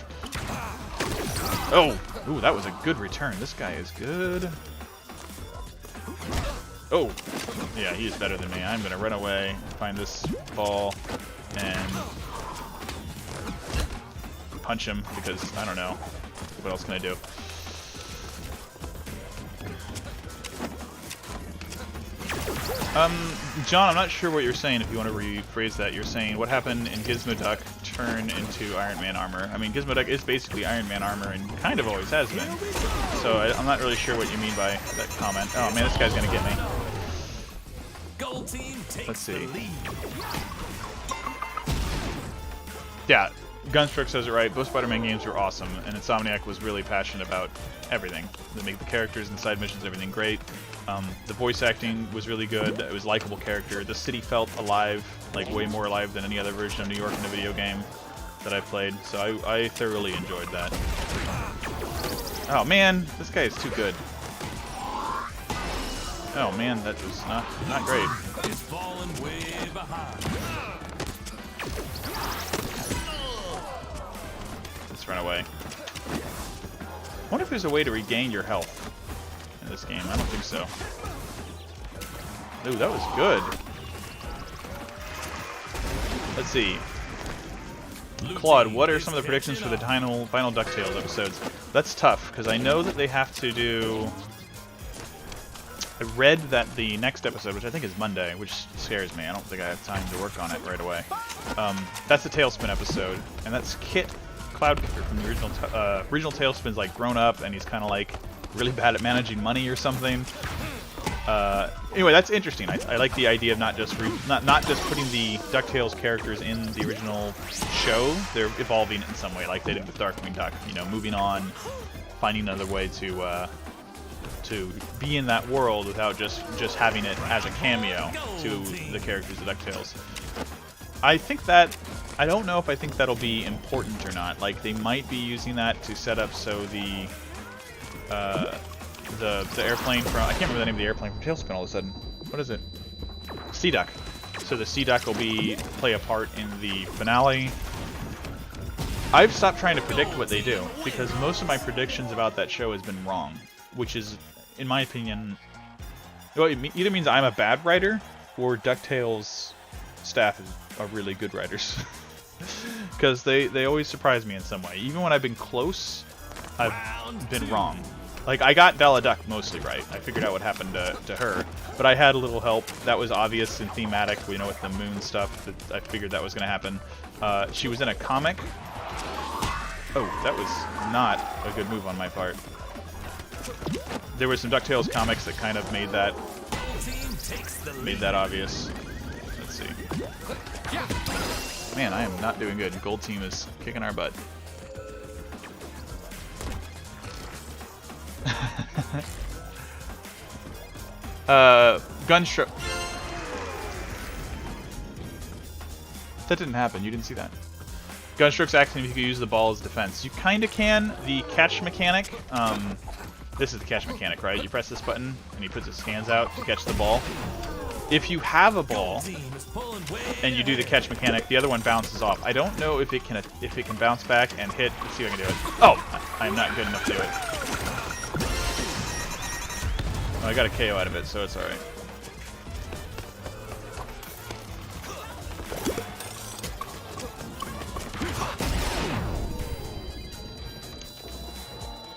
S1: Oh! Ooh, that was a good return. This guy is good. Oh! Yeah, he is better than me. I'm going to run away, find this ball, and punch him, because I don't know. What else can I do? John, I'm not sure what you're saying. If you want to rephrase that, you're saying what happened in Gizmo Duck turn into Iron Man armor. I mean, Gizmo Duck is basically Iron Man armor and kind of always has been. So I'm not really sure what you mean by that comment. Oh man, this guy's gonna get me.
S2: Gold team takes
S1: Let's see.
S2: the lead.
S1: Yeah, Gunstruck says it right. Both Spider-Man games were awesome, and Insomniac was really passionate about everything. They make the characters and side missions, everything great. The voice acting was really good. It was a likable character. The city felt alive, like way more alive than any other version of New York in a video game that I've played. So I thoroughly enjoyed that. Oh man, this guy is too good. Oh man, that was not great.
S2: It's falling way behind.
S1: Let's run away. I wonder if there's a way to regain your health in this game. I don't think so. Ooh, that was good. Let's see. Claude, what are some of the predictions for the final DuckTales episodes? That's tough, because I know that they have to do... I read that the next episode, which I think is Monday, which scares me. I don't think I have time to work on it right away. That's the Tailspin episode, and that's Kit Cloudkicker from the original Tailspin's like grown up, and he's kind of like really bad at managing money or something. Anyway, that's interesting. I like the idea of not just putting the DuckTales characters in the original show. They're evolving it in some way, like they did with Darkwing Duck. You know, moving on, finding another way to be in that world without just having it as a cameo to the characters of DuckTales. I don't know if I think that'll be important or not. Like, they might be using that to set up so the airplane from... I can't remember the name of the airplane from Tailspin all of a sudden. What is it? Sea Duck. So the Sea Duck will play a part in the finale. I've stopped trying to predict what they do, because most of my predictions about that show has been wrong. Which is, in my opinion... Well, it either means I'm a bad writer, or DuckTales staff are really good writers. Because they always surprise me in some way. Even when I've been close, I've been wrong. Like, I got Bella Duck mostly right. I figured out what happened to her. But I had a little help. That was obvious and thematic, you know, with the moon stuff. That I figured that was going to happen. She was in a comic. Oh, that was not a good move on my part. There were some DuckTales comics that kind of made that obvious. Let's see. Man, I am not doing good. Gold team is kicking our butt. Gunstruck. That didn't happen. You didn't see that. Gunstruck's acting if you could use the ball as defense. You kind of can. The catch mechanic. This is the catch mechanic, right? You press this button and he puts his hands out to catch the ball. if you have a ball and you do the catch mechanic, the other one bounces off. I don't know if it can bounce back and hit. Let's see if I can do it. Oh, I'm not good enough to do it. Oh, I got a KO out of it, so it's all right.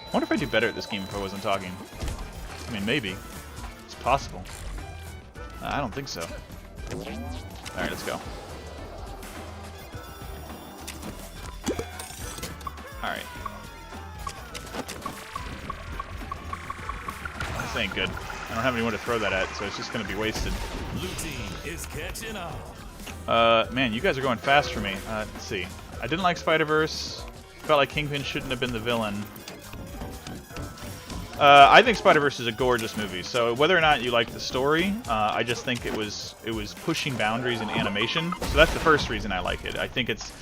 S1: I wonder if I'd do better at this game if I wasn't talking. I mean, maybe. It's possible. I don't think so. Alright, let's go. Alright. This ain't good. I don't have anyone to throw that at, so it's just gonna be wasted.
S2: Blue team is catching up.
S1: Man, you guys are going fast for me. Let's see. I didn't like Spider-Verse. Felt like Kingpin shouldn't have been the villain. I think Spider-Verse is a gorgeous movie. So whether or not you like the story, I just think it was pushing boundaries in animation. So that's the first reason I like it. I think it's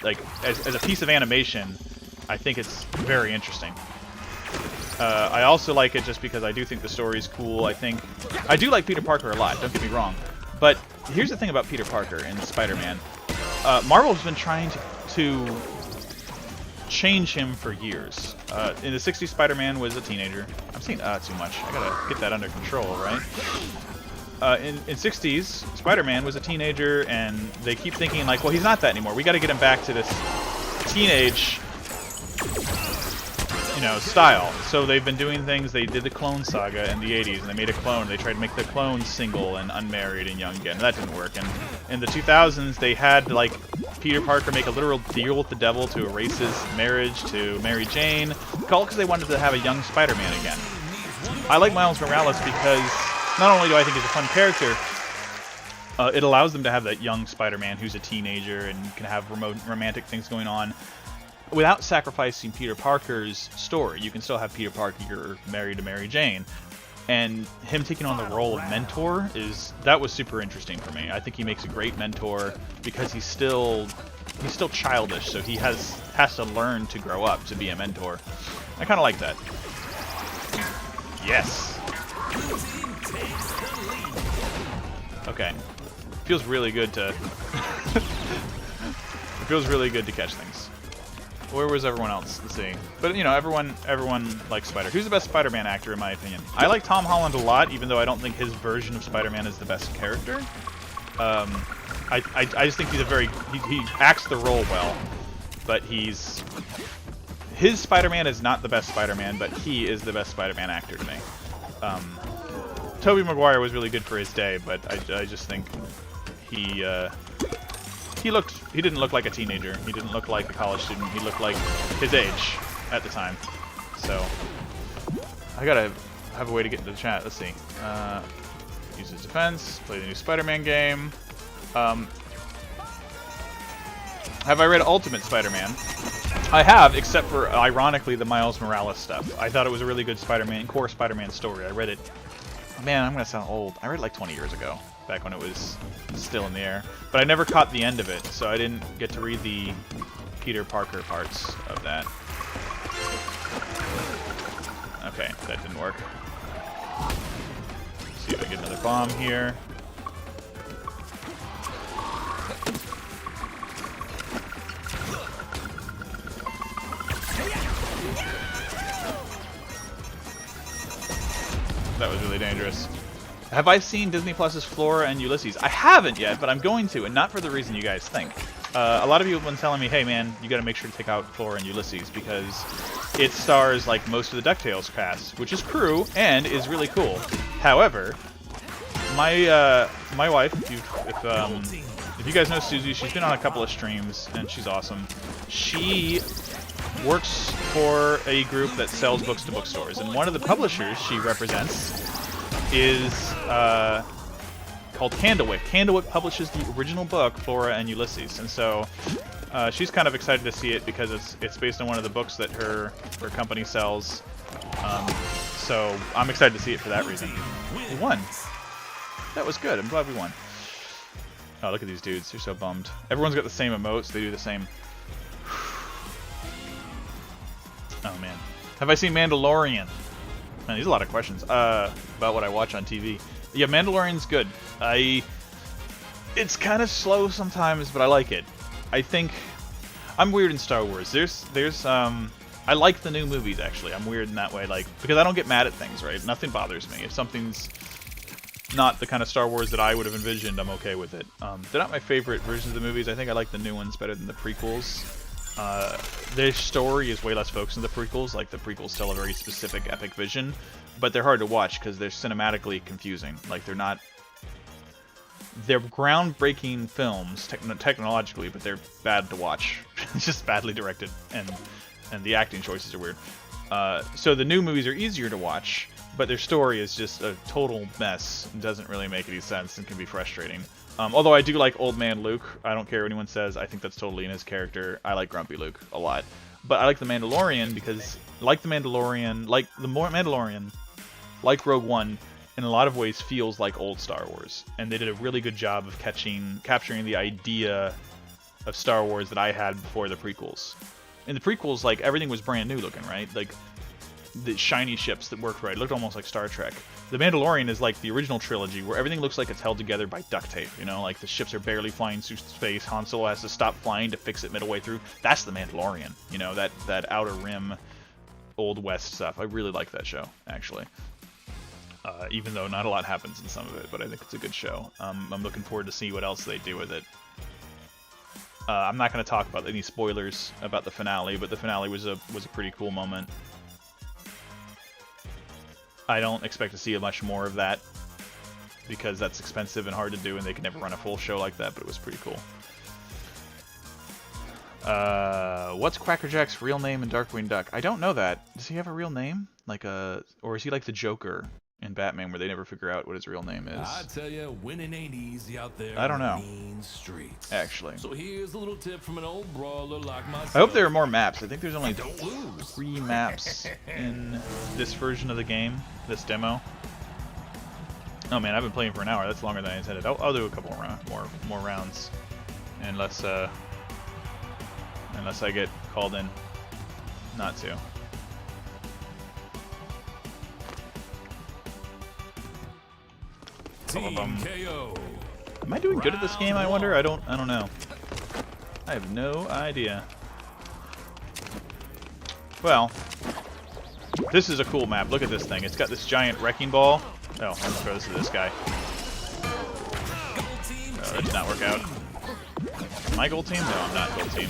S1: like as a piece of animation, I think it's very interesting. I also like it just because I do think the story is cool. I do like Peter Parker a lot. Don't get me wrong. But here's the thing about Peter Parker and Spider-Man. Marvel's been trying to change him for years. In the 60s, Spider-Man was a teenager. I'm saying too much. I gotta get that under control, right? In 60s, Spider-Man was a teenager, and they keep thinking like, well, he's not that anymore. We got to get him back to this teenage, style. So they've been doing things. They did the Clone Saga in the 80s, and they made a clone. They tried to make the clone single and unmarried and young again. That didn't work. And in the 2000s, they had like Peter Parker make a literal deal with the devil to erase his marriage to Mary Jane, all because they wanted to have a young Spider-Man again. I like Miles Morales because not only do I think he's a fun character, it allows them to have that young Spider-Man who's a teenager and can have romantic things going on without sacrificing Peter Parker's story. You can still have Peter Parker married to Mary Jane. And him taking on the role of mentor that was super interesting for me. I think he makes a great mentor because he's still childish, so he has to learn to grow up to be a mentor. I kind of like that. Yes. Okay. Feels really good to. It feels really good to catch things. Where was everyone else? Let's see. But everyone likes Spider. Who's the best Spider-Man actor in my opinion? I like Tom Holland a lot, even though I don't think his version of Spider-Man is the best character. I just think he's he acts the role well, but his Spider-Man is not the best Spider-Man, but he is the best Spider-Man actor to me. Tobey Maguire was really good for his day, but I just think he didn't look like a teenager. He didn't look like a college student. He looked like his age at the time. So I gotta have a way to get into the chat. Let's see. Use his defense. Play the new Spider-Man game. Have I read Ultimate Spider-Man? I have, except for ironically the Miles Morales stuff. I thought it was a really good core Spider-Man story. I read it. Man, I'm gonna sound old. I read it like 20 years ago. Back when it was still in the air. But I never caught the end of it, so I didn't get to read the Peter Parker parts of that. Okay, that didn't work. Let's see if I get another bomb here. That was really dangerous. Have I seen Disney Plus's Flora and Ulysses? I haven't yet, but I'm going to, and not for the reason you guys think. A lot of you have been telling me, hey man, you gotta make sure to take out Flora and Ulysses, because it stars like most of the DuckTales cast, which is true, and is really cool. However, my wife, if you guys know Susie, she's been on a couple of streams, and she's awesome. She works for a group that sells books to bookstores, and one of the publishers she represents is called Candlewick. Candlewick publishes the original book, Flora and Ulysses, and so she's kind of excited to see it because it's based on one of the books that her company sells. So I'm excited to see it for that reason. We won. That was good. I'm glad we won. Oh, look at these dudes. They're so bummed. Everyone's got the same emotes. They do the same. Oh, man. Have I seen Mandalorian? Man, these are a lot of questions about what I watch on TV. Yeah, Mandalorian's good. It's kind of slow sometimes, but I like it. I think I'm weird in Star Wars. I like the new movies, actually. I'm weird in that way, like, because I don't get mad at things, right? Nothing bothers me. If something's not the kind of Star Wars that I would have envisioned, I'm okay with it. They're not my favorite versions of the movies. I think I like the new ones better than the prequels. Their story is way less focused on the prequels. Like, the prequels tell a very specific epic vision, but they're hard to watch because they're cinematically confusing. Like, they're groundbreaking films technologically, but they're bad to watch. It's just badly directed, and the acting choices are weird. So the new movies are easier to watch, but their story is just a total mess and doesn't really make any sense and can be frustrating. Although I do like Old Man Luke. I don't care what anyone says. I think that's totally in his character. I like Grumpy Luke a lot. But I like The Mandalorian because, like Rogue One, in a lot of ways feels like old Star Wars. And they did a really good job of capturing the idea of Star Wars that I had before the prequels. In the prequels, like, everything was brand new looking, right? Like, the shiny ships that worked right. It looked almost like Star Trek. The Mandalorian is like the original trilogy, where everything looks like it's held together by duct tape, you know? Like, the ships are barely flying through space. Han Solo has to stop flying to fix it midway through. That's the Mandalorian, you know? That Outer Rim, Old West stuff. I really like that show, actually. Even though not a lot happens in some of it, but I think it's a good show. I'm looking forward to see what else they do with it. I'm not going to talk about any spoilers about the finale, but the finale was a pretty cool moment. I don't expect to see much more of that, because that's expensive and hard to do, and they can never run a full show like that, but it was pretty cool. What's Quackerjack's real name in Darkwing Duck? I don't know that. Does he have a real name? Or is he like the Joker in Batman, where they never figure out what his real name is?
S2: I tell you, winning ain't easy out there.
S1: I don't know.
S2: Mean streets.
S1: Actually.
S2: So here's a little tip from an old brawler like myself.
S1: I hope there are more maps. I think there's only
S2: Don't lose.
S1: 3 maps in this version of the game, this demo. Oh man, I've been playing for an hour. That's longer than I intended. I'll do a couple more rounds, unless I get called in not to.
S2: Team KO.
S1: Am I doing good at this game, I wonder? I don't know. I have no idea. Well, this is a cool map. Look at this thing. It's got this giant wrecking ball. Oh, let's throw this to this guy. Oh, that did not work out. Am I gold team? No, I'm not gold team.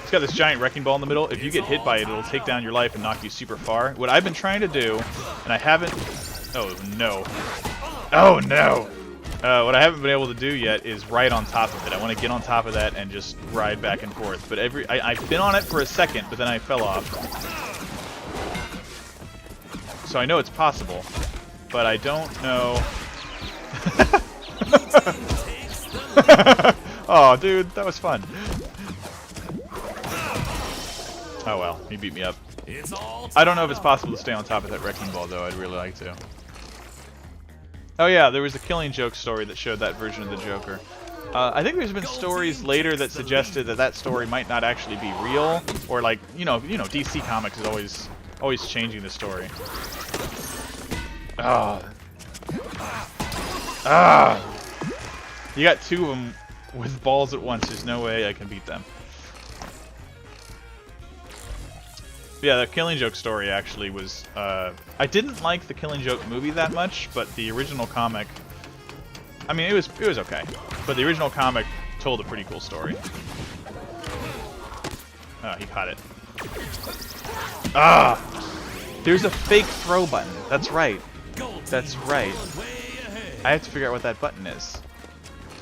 S1: It's got this giant wrecking ball in the middle. If you get hit by it, it'll take down your life and knock you super far. What I've been trying to do, and I haven't... Oh, no. Oh, no! What I haven't been able to do yet is ride on top of it. I want to get on top of that and just ride back and forth. But I've been on it for a second, but then I fell off. So I know it's possible, but I don't know... Oh, dude, that was fun. Oh well, he beat me up. I don't know if it's possible to stay on top of that wrecking ball, though. I'd really like to. Oh yeah, there was a Killing Joke story that showed that version of the Joker. I think there's been stories later that suggested that story might not actually be real, or like, you know, DC Comics is always changing the story. You got 2 of them with balls at once. There's no way I can beat them. Yeah, the Killing Joke story actually was... I didn't like the Killing Joke movie that much, but the original comic... I mean, it was okay. But the original comic told a pretty cool story. Oh, he caught it. Ah! There's a fake throw button. That's right. That's right. I have to figure out what that button is.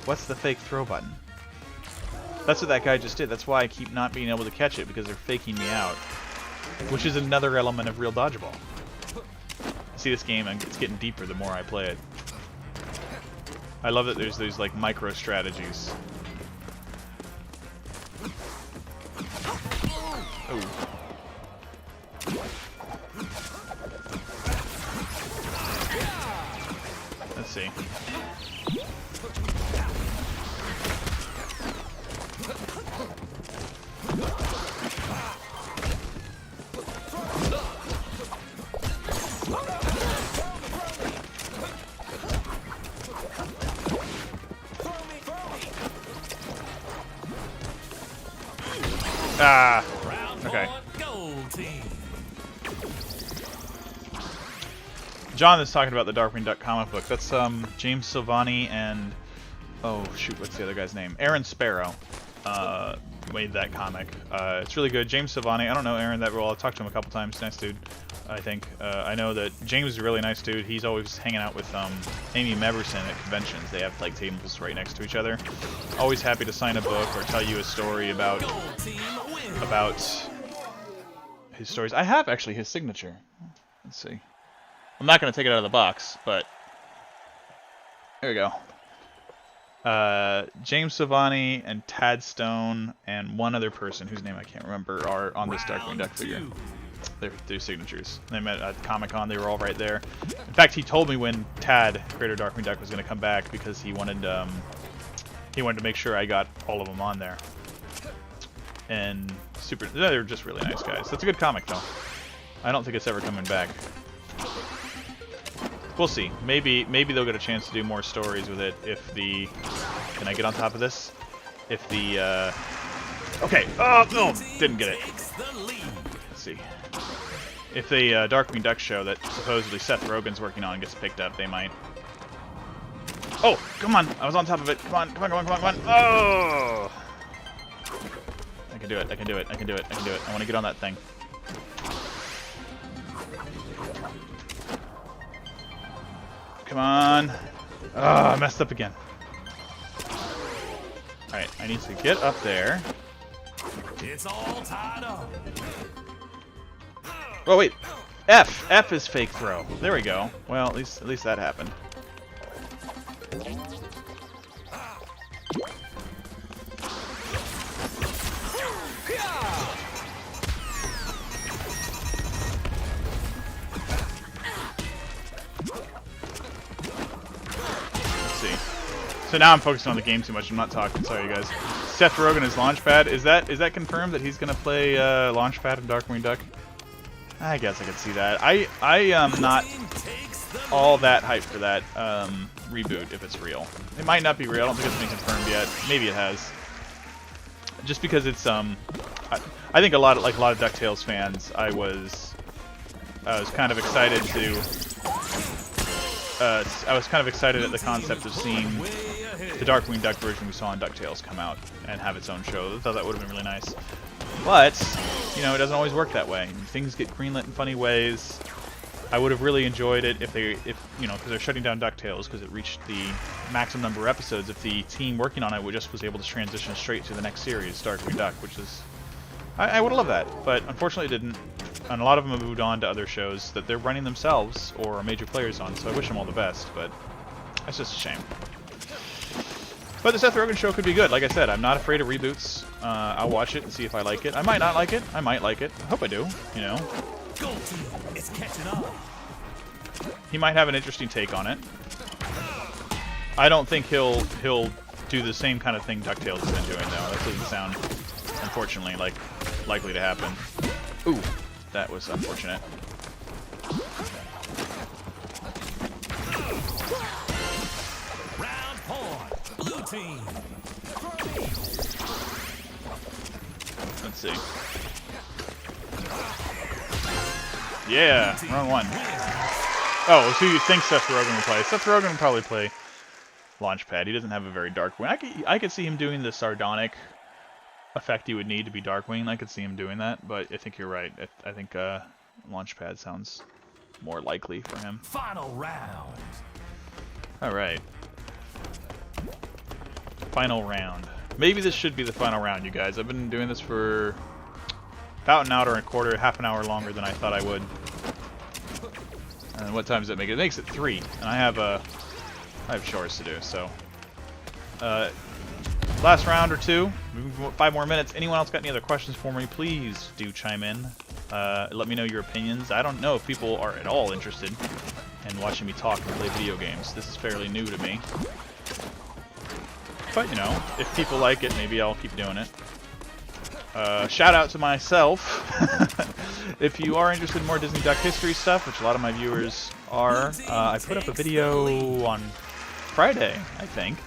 S1: What's the fake throw button? That's what that guy just did. That's why I keep not being able to catch it, because they're faking me out. Which is another element of real dodgeball. See, this game, it's getting deeper the more I play it. I love that there's these like micro strategies. Oh. Let's see. Ah.
S2: Round
S1: Okay.
S2: point, gold team.
S1: John is talking about the Darkwing Duck comic book. That's James Silvani and oh shoot, what's the other guy's name? Aaron Sparrow made that comic. It's really good. James Silvani. I don't know Aaron that well. I've talked to him a couple times. Nice dude. I think. I know that James is a really nice dude. He's always hanging out with Amy Meverson at conventions. They have like tables right next to each other. Always happy to sign a book or tell you a story about his stories. I have actually his signature. Let's see. I'm not going to take it out of the box, but there we go. James Silvani and Tad Stone and one other person whose name I can't remember are on this Darkwing Duck figure. Their signatures. They met at Comic-Con. They were all right there. In fact, he told me when Tad, creator of Darkwing Duck, was going to come back because he wanted to make sure I got all of them on there. And they're just really nice guys. That's a good comic though. I don't think it's ever coming back. We'll see. Maybe they'll get a chance to do more stories with it if the... Can I get on top of this? If the... Okay. Oh, no! Didn't get it. Let's see. If the Darkwing Duck show that supposedly Seth Rogen's working on gets picked up, they might... Oh! Come on! I was on top of it! Come on! Come on! Come on! Come on! Come on! Oh! I can do it. I can do it. I can do it. I can do it. I want to get on that thing. Come on. Oh, I messed up again. Alright, I need to get up there.
S2: It's all tied up.
S1: Oh, wait. F. F is fake throw. There we go. Well, at least that happened. So now I'm focusing on the game too much. I'm not talking. Sorry, you guys. Seth Rogen is Launchpad. Is that confirmed that he's gonna play Launchpad in Darkwing Duck? I guess I could see that. I am not all that hyped for that reboot if it's real. It might not be real. I don't think it's been confirmed yet. Maybe it has. Just because it's I think a lot of DuckTales fans, I was kind of excited to. I was kind of excited at the concept of seeing the Darkwing Duck version we saw in DuckTales come out and have its own show. I thought that would have been really nice. But, you know, it doesn't always work that way. Things get greenlit in funny ways. I would have really enjoyed it if you know, because they're shutting down DuckTales because it reached the maximum number of episodes. If the team working on it was able to transition straight to the next series, Darkwing Duck, which is... I would have loved that, but unfortunately it didn't. And a lot of them have moved on to other shows that they're running themselves or are major players on, so I wish them all the best, but that's just a shame. But the Seth Rogen show could be good. Like I said, I'm not afraid of reboots. I'll watch it and see if I like it. I might not like it. I might like it. I hope I do, you know.
S2: It's catching up.
S1: He might have an interesting take on it. I don't think he'll do the same kind of thing DuckTales has been doing, though. That doesn't sound, unfortunately, likely to happen. Ooh. That was unfortunate.
S2: Round point, blue team.
S1: Let's see. Yeah, round one. Oh, so you think Seth Rogen will play? Seth Rogen will probably play Launchpad. He doesn't have a very dark wing. I could see him doing the sardonic effect he would need to be Darkwing. I could see him doing that, but I think you're right. I think Launchpad sounds more likely for him.
S2: Final round.
S1: Alright. Final round. Maybe this should be the final round, you guys. I've been doing this for about an hour and a quarter, half an hour longer than I thought I would. And what time does it make it? It makes it 3, and I have chores to do, so... last round or two, 5 more minutes. Anyone else got any other questions for me, please do chime in. Let me know your opinions. I don't know if people are at all interested in watching me talk and play video games. This is fairly new to me. But, you know, if people like it, maybe I'll keep doing it. Shout out to myself. If you are interested in more Disney Duck history stuff, which a lot of my viewers are, I put up a video on Friday, I think,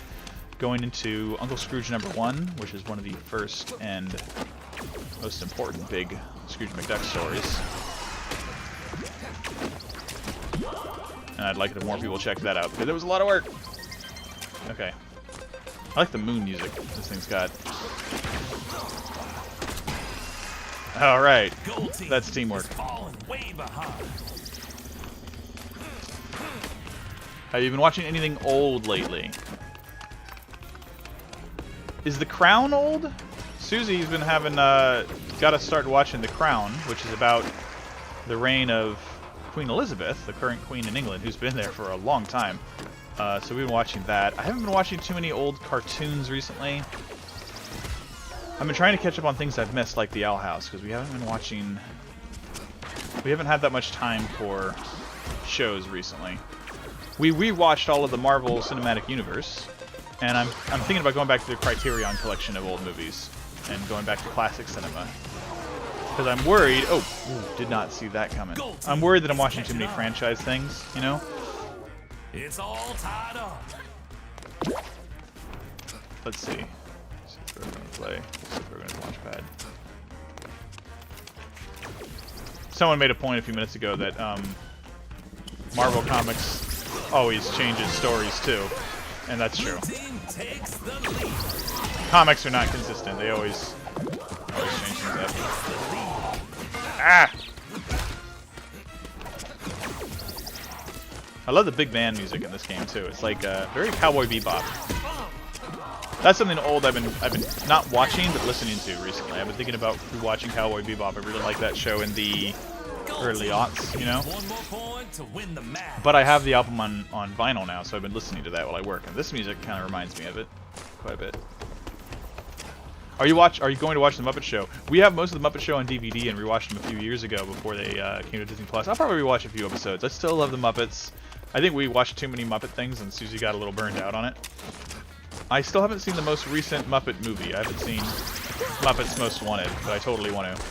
S1: going into Uncle Scrooge #1, which is one of the first and most important big Scrooge McDuck stories. And I'd like if more people check that out, because it was a lot of work. Okay. I like the moon music this thing's got. Alright. That's teamwork. Have you been watching anything old lately? Is The Crown old? Susie's been having, got to start watching The Crown, which is about the reign of Queen Elizabeth, the current queen in England, who's been there for a long time. So we've been watching that. I haven't been watching too many old cartoons recently. I've been trying to catch up on things I've missed, like The Owl House, because we haven't been watching... We haven't had that much time for shows recently. We rewatched all of the Marvel Cinematic Universe, and I'm thinking about going back to the Criterion collection of old movies and going back to classic cinema. Because I'm worried... Oh, ooh, did not see that coming. I'm worried that I'm watching too many franchise things, you know?
S2: It's all tied up.
S1: Let's see. Let's see if we're going to play. Let's see if we're going to launch pad. Someone made a point a few minutes ago that Marvel Comics always changes stories too, and that's true. Comics are not consistent; they always change things up. Ah! I love the big band music in this game too. It's like very Cowboy Bebop. That's something old I've been not watching but listening to recently. I've been thinking about watching Cowboy Bebop. I really like that show in the early aughts, you know. But I have the album on vinyl now, so I've been listening to that while I work. And this music kind of reminds me of it quite a bit. Are you going to watch the Muppet Show? We have most of the Muppet Show on DVD, and rewatched them a few years ago before they came to Disney Plus. I'll probably rewatch a few episodes. I still love the Muppets. I think we watched too many Muppet things, and Susie got a little burned out on it. I still haven't seen the most recent Muppet movie. I haven't seen Muppets Most Wanted, but I totally want to.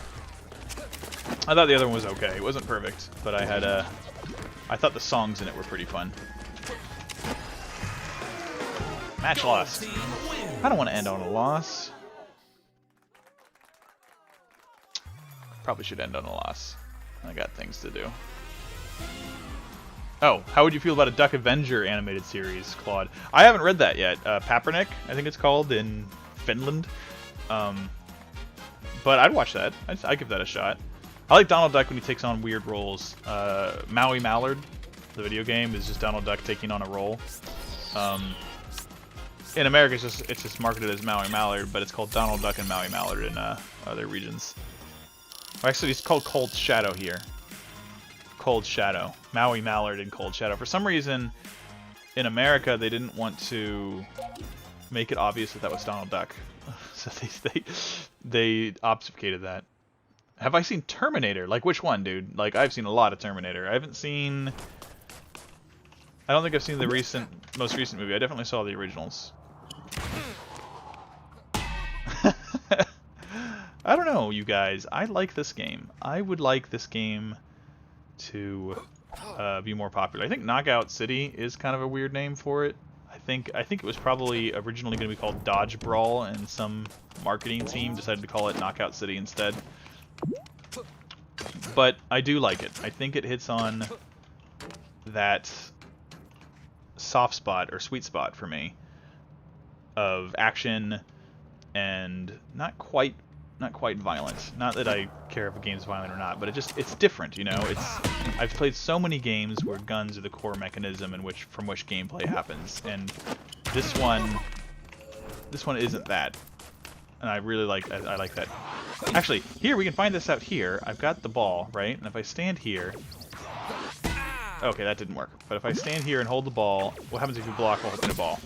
S1: I thought the other one was okay. It wasn't perfect, but I thought the songs in it were pretty fun. Match lost. I don't want to end on a loss. Probably should end on a loss. I got things to do. Oh, how would you feel about a Duck Avenger animated series, Claude? I haven't read that yet. Papernick, I think it's called, in Finland. But I'd watch that. I'd give that a shot. I like Donald Duck when he takes on weird roles. Maui Mallard, the video game, is just Donald Duck taking on a role. In America, it's just marketed as Maui Mallard, but it's called Donald Duck and Maui Mallard in other regions. Actually, it's called Cold Shadow here. Cold Shadow. Maui Mallard and Cold Shadow. For some reason, in America, they didn't want to make it obvious that that was Donald Duck. So they obfuscated that. Have I seen Terminator? Like, which one, dude? Like, I've seen a lot of Terminator. I haven't seen... I don't think I've seen the most recent movie. I definitely saw the originals. I don't know, you guys. I like this game. I would like this game to be more popular. I think Knockout City is kind of a weird name for it. I think it was probably originally going to be called Dodgeball, and some marketing team decided to call it Knockout City instead. But I do like it. I think it hits on that soft spot or sweet spot for me of action and not quite violent. Not that I care if a game's violent or not, but it's different, you know. I've played so many games where guns are the core mechanism from which gameplay happens, and this one isn't that. And I really like that. Actually, here we can find this out here. I've got the ball, right? And if I stand here, okay, that didn't work. But if I stand here and hold the ball, what happens if you block while holding a ball?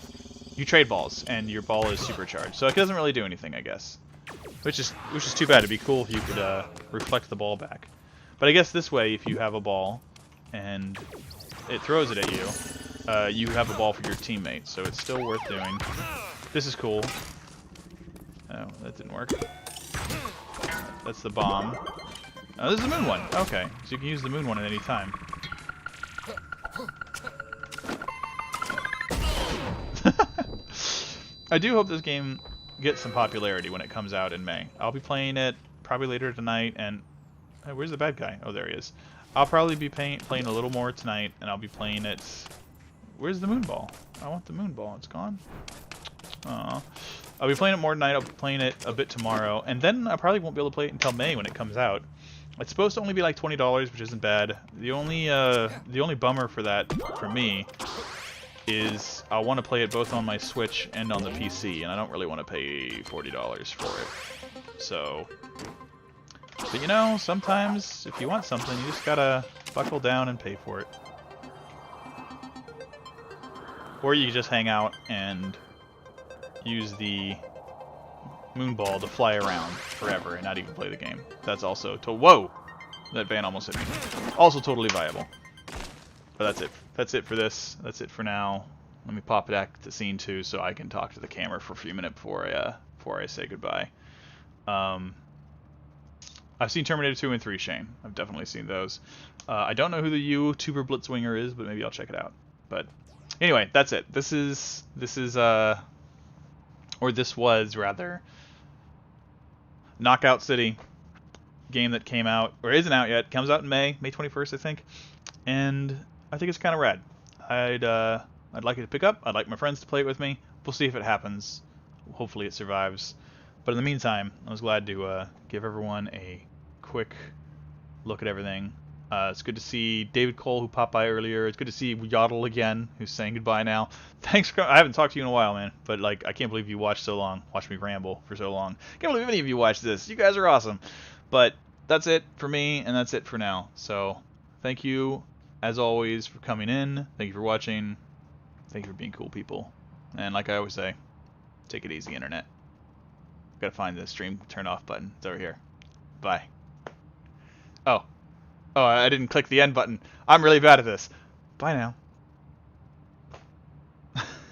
S1: You trade balls, and your ball is supercharged. So it doesn't really do anything, I guess. Which is too bad. It'd be cool if you could reflect the ball back. But I guess this way, if you have a ball and it throws it at you, you have a ball for your teammate. So it's still worth doing. This is cool. Oh, that didn't work. That's the bomb. Oh, this is the moon one. Okay, so you can use the moon one at any time. I do hope this game get some popularity when it comes out in May. I'll be playing it probably later tonight, and where's the bad guy? Oh, there he is. I'll probably be playing a little more tonight, and I'll be playing it. Where's the moon ball? I want the moon ball. It's gone. Aw. I'll be playing it more tonight. I'll be playing it a bit tomorrow, and then I probably won't be able to play it until May when it comes out. It's supposed to only be like $20, which isn't bad. The only bummer for that for me is I want to play it both on my Switch and on the PC, and I don't really want to pay $40 for it. So, but you know, sometimes if you want something, you just gotta buckle down and pay for it. Or you just hang out and use the moon ball to fly around forever and not even play the game. That's also whoa! That van almost hit me. Also totally viable. But that's it. That's it for this. That's it for now. Let me pop it back to scene 2 so I can talk to the camera for a few minutes before I say goodbye. I've seen Terminator 2 and 3, Shane. I've definitely seen those. I don't know who the YouTuber Blitzwinger is, but maybe I'll check it out. But anyway, that's it. This was rather Knockout City, game that came out, or isn't out yet. Comes out in May 21st, I think. And I think it's kind of rad. I'd like it to pick up. I'd like my friends to play it with me. We'll see if it happens. Hopefully it survives. But in the meantime, I was glad to give everyone a quick look at everything. It's good to see David Cole, who popped by earlier. It's good to see Yodel again, who's saying goodbye now. Thanks for I haven't talked to you in a while, man. But like, I can't believe you watched so long. Watched me ramble for so long. Can't believe any of you watched this. You guys are awesome. But that's it for me, and that's it for now. So thank you, as always, for coming in. Thank you for watching. Thank you for being cool people. And like I always say, take it easy, internet. Gotta find the stream turn off button. It's over here. Bye. Oh, I didn't click the end button. I'm really bad at this. Bye now.